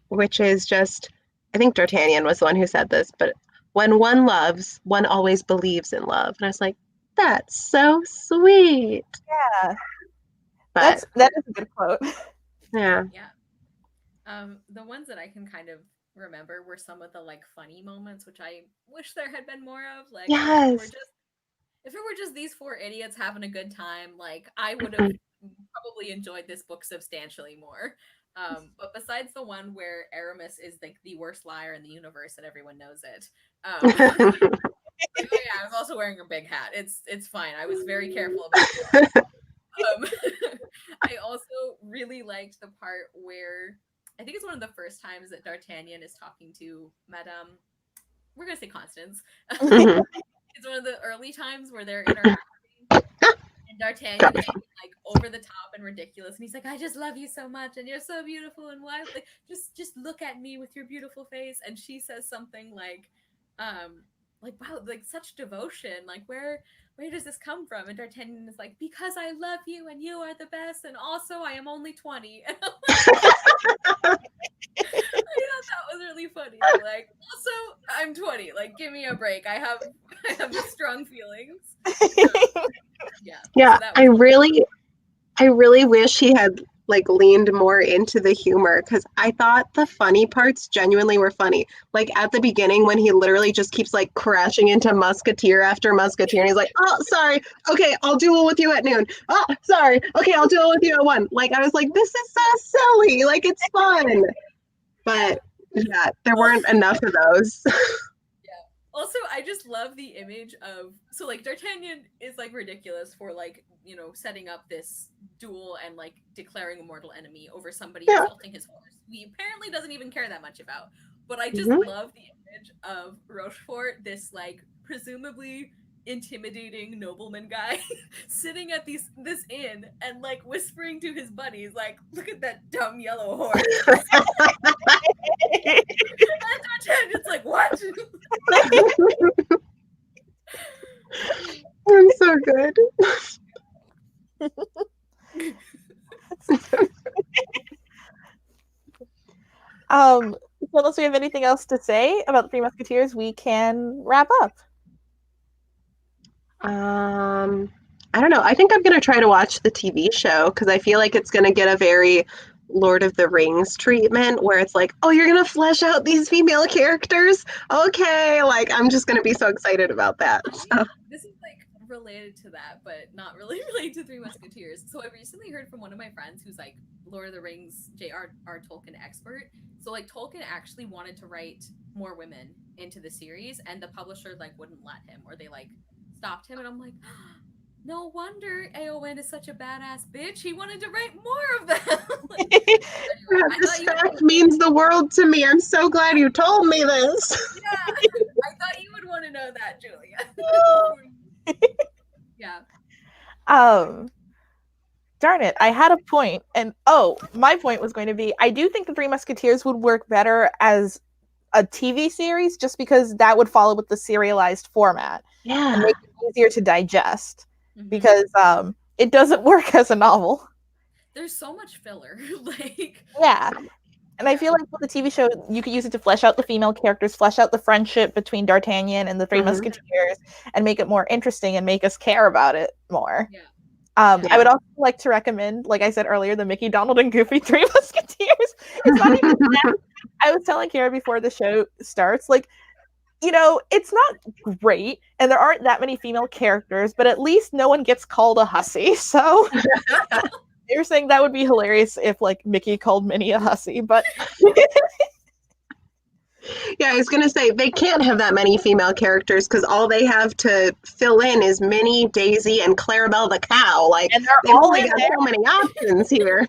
which is just, I think D'Artagnan was the one who said this, but when one loves, one always believes in love. And I was like, that's so sweet. Yeah. But That is a good quote. yeah. The ones that I can kind of remember were some of the like funny moments, which I wish there had been more of. Like, Yes. if it were just these 4 idiots having a good time, like I would have probably enjoyed this book substantially more. But besides the one where Aramis is like the worst liar in the universe and everyone knows it. Oh yeah, I was also wearing a big hat. It's fine. I was very careful about it. I also really liked the part where I think it's one of the first times that D'Artagnan is talking to Madame. We're gonna say Constance. It's one of the early times where they're interacting, and D'Artagnan is like over the top and ridiculous, and he's like, "I just love you so much, and you're so beautiful and wild. Like, just look at me with your beautiful face." And she says something like, "Wow, like such devotion. Like, where does this come from?" And D'Artagnan is like, "Because I love you, and you are the best, and also I am only 20." And I thought that was really funny. Like, also, I'm 20. Like, give me a break. I have strong feelings. Yeah, So I really wish he had like leaned more into the humor, because I thought the funny parts genuinely were funny. Like at the beginning when he literally just keeps like crashing into musketeer after musketeer, and he's like, "Oh, sorry. Okay, I'll duel with you at noon. Oh, sorry. Okay, I'll duel with you at 1." Like I was like, this is so silly. Like it's fun. But yeah, there weren't enough of those. Also, I just love the image of, so like D'Artagnan is like ridiculous for like, setting up this duel and like declaring a mortal enemy over somebody insulting his horse. He apparently doesn't even care that much about. But I just love the image of Rochefort, this like presumably intimidating nobleman guy, sitting at this inn and like whispering to his buddies, like, "Look at that dumb yellow horse." And D'Artagnan's like, "What?" I'm so good. So unless we have anything else to say about the Three Musketeers, we can wrap up. I don't know. I think I'm going to try to watch the TV show, because I feel like it's going to get a very Lord of the Rings treatment, where it's like, oh, you're going to flesh out these female characters? Okay, like I'm just going to be so excited about that. So. This is like related to that, but not really related to Three Musketeers. So I recently heard from one of my friends who's like Lord of the Rings J.R.R. Tolkien expert. So like Tolkien actually wanted to write more women into the series, and the publisher like wouldn't let him, or they like stopped him. And I'm like, no wonder Aowen is such a badass bitch. He wanted to write more of them. Anyway, this fact means the world to me. I'm so glad you told me this. Yeah, I thought you would want to know that, Julia. Yeah. Darn it, I had a point, and my point was going to be, I do think the Three Musketeers would work better as a TV series, just because that would follow with the serialized format. Yeah. And make it easier to digest. Mm-hmm. Because it doesn't work as a novel. There's so much filler. Yeah. And I feel like with the TV show, you could use it to flesh out the female characters, flesh out the friendship between D'Artagnan and the Three Musketeers, and make it more interesting and make us care about it more. Yeah. I would also like to recommend, like I said earlier, the Mickey, Donald, and Goofy Three Musketeers. It's not even that. I was telling Kara before the show starts, like, it's not great, and there aren't that many female characters, but at least no one gets called a hussy. So you're saying that would be hilarious if, like, Mickey called Minnie a hussy, but... Yeah, I was going to say, they can't have that many female characters, because all they have to fill in is Minnie, Daisy, and Clarabelle the cow. Like, they've only got so many options here.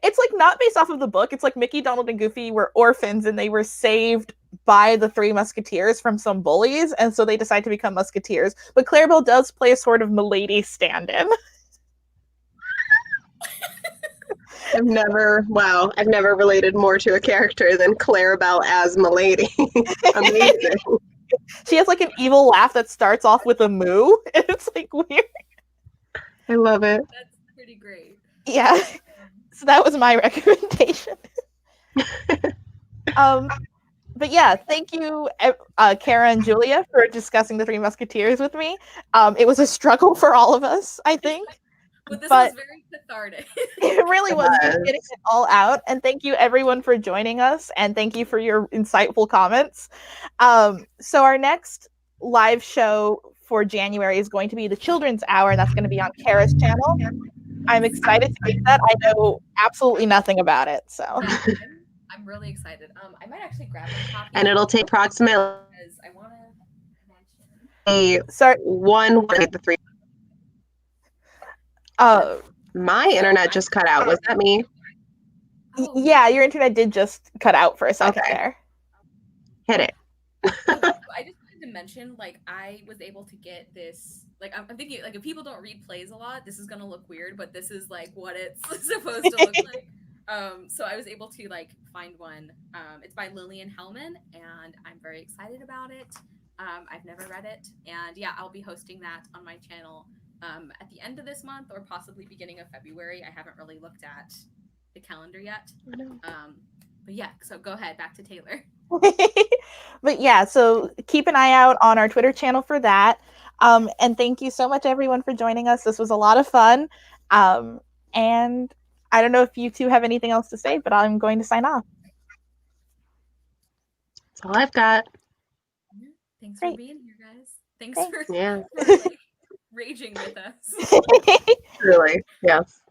It's like not based off of the book. It's like Mickey, Donald, and Goofy were orphans and they were saved by the Three Musketeers from some bullies, and so they decide to become Musketeers. But Clarabelle does play a sort of milady stand-in. I've never related more to a character than Clarabelle as Milady. Amazing. She has like an evil laugh that starts off with a moo. It's like weird. I love it. That's pretty great. Yeah. So that was my recommendation. But yeah, thank you, Cara and Julia, for discussing the Three Musketeers with me. It was a struggle for all of us, I think. But this was very cathartic. It really was getting it all out. And thank you, everyone, for joining us. And thank you for your insightful comments. So our next live show for January is going to be the Children's Hour, and that's going to be on Cara's channel. I'm excited to get that. I know absolutely nothing about it, so. I'm really excited. I might actually grab my copy. And it'll take approximately because I want to mention the three. My internet just cut out. Was that me? Yeah, your internet did just cut out for a second there. Hit it. I just wanted to mention, like, I was able to get this. Like, I'm thinking, like, if people don't read plays a lot, this is gonna look weird, but this is like what it's supposed to look like. So I was able to like find one. It's by Lillian Hellman, and I'm very excited about it. I've never read it, and yeah, I'll be hosting that on my channel at the end of this month or possibly beginning of February. I haven't really looked at the calendar yet. But yeah, so go ahead, back to Taylor. But yeah, so keep an eye out on our Twitter channel for that. And thank you so much, everyone, for joining us. This was a lot of fun. And I don't know if you two have anything else to say, but I'm going to sign off. That's all I've got. Thanks for being here, guys. Thanks. For like, raging with us. Really, yes.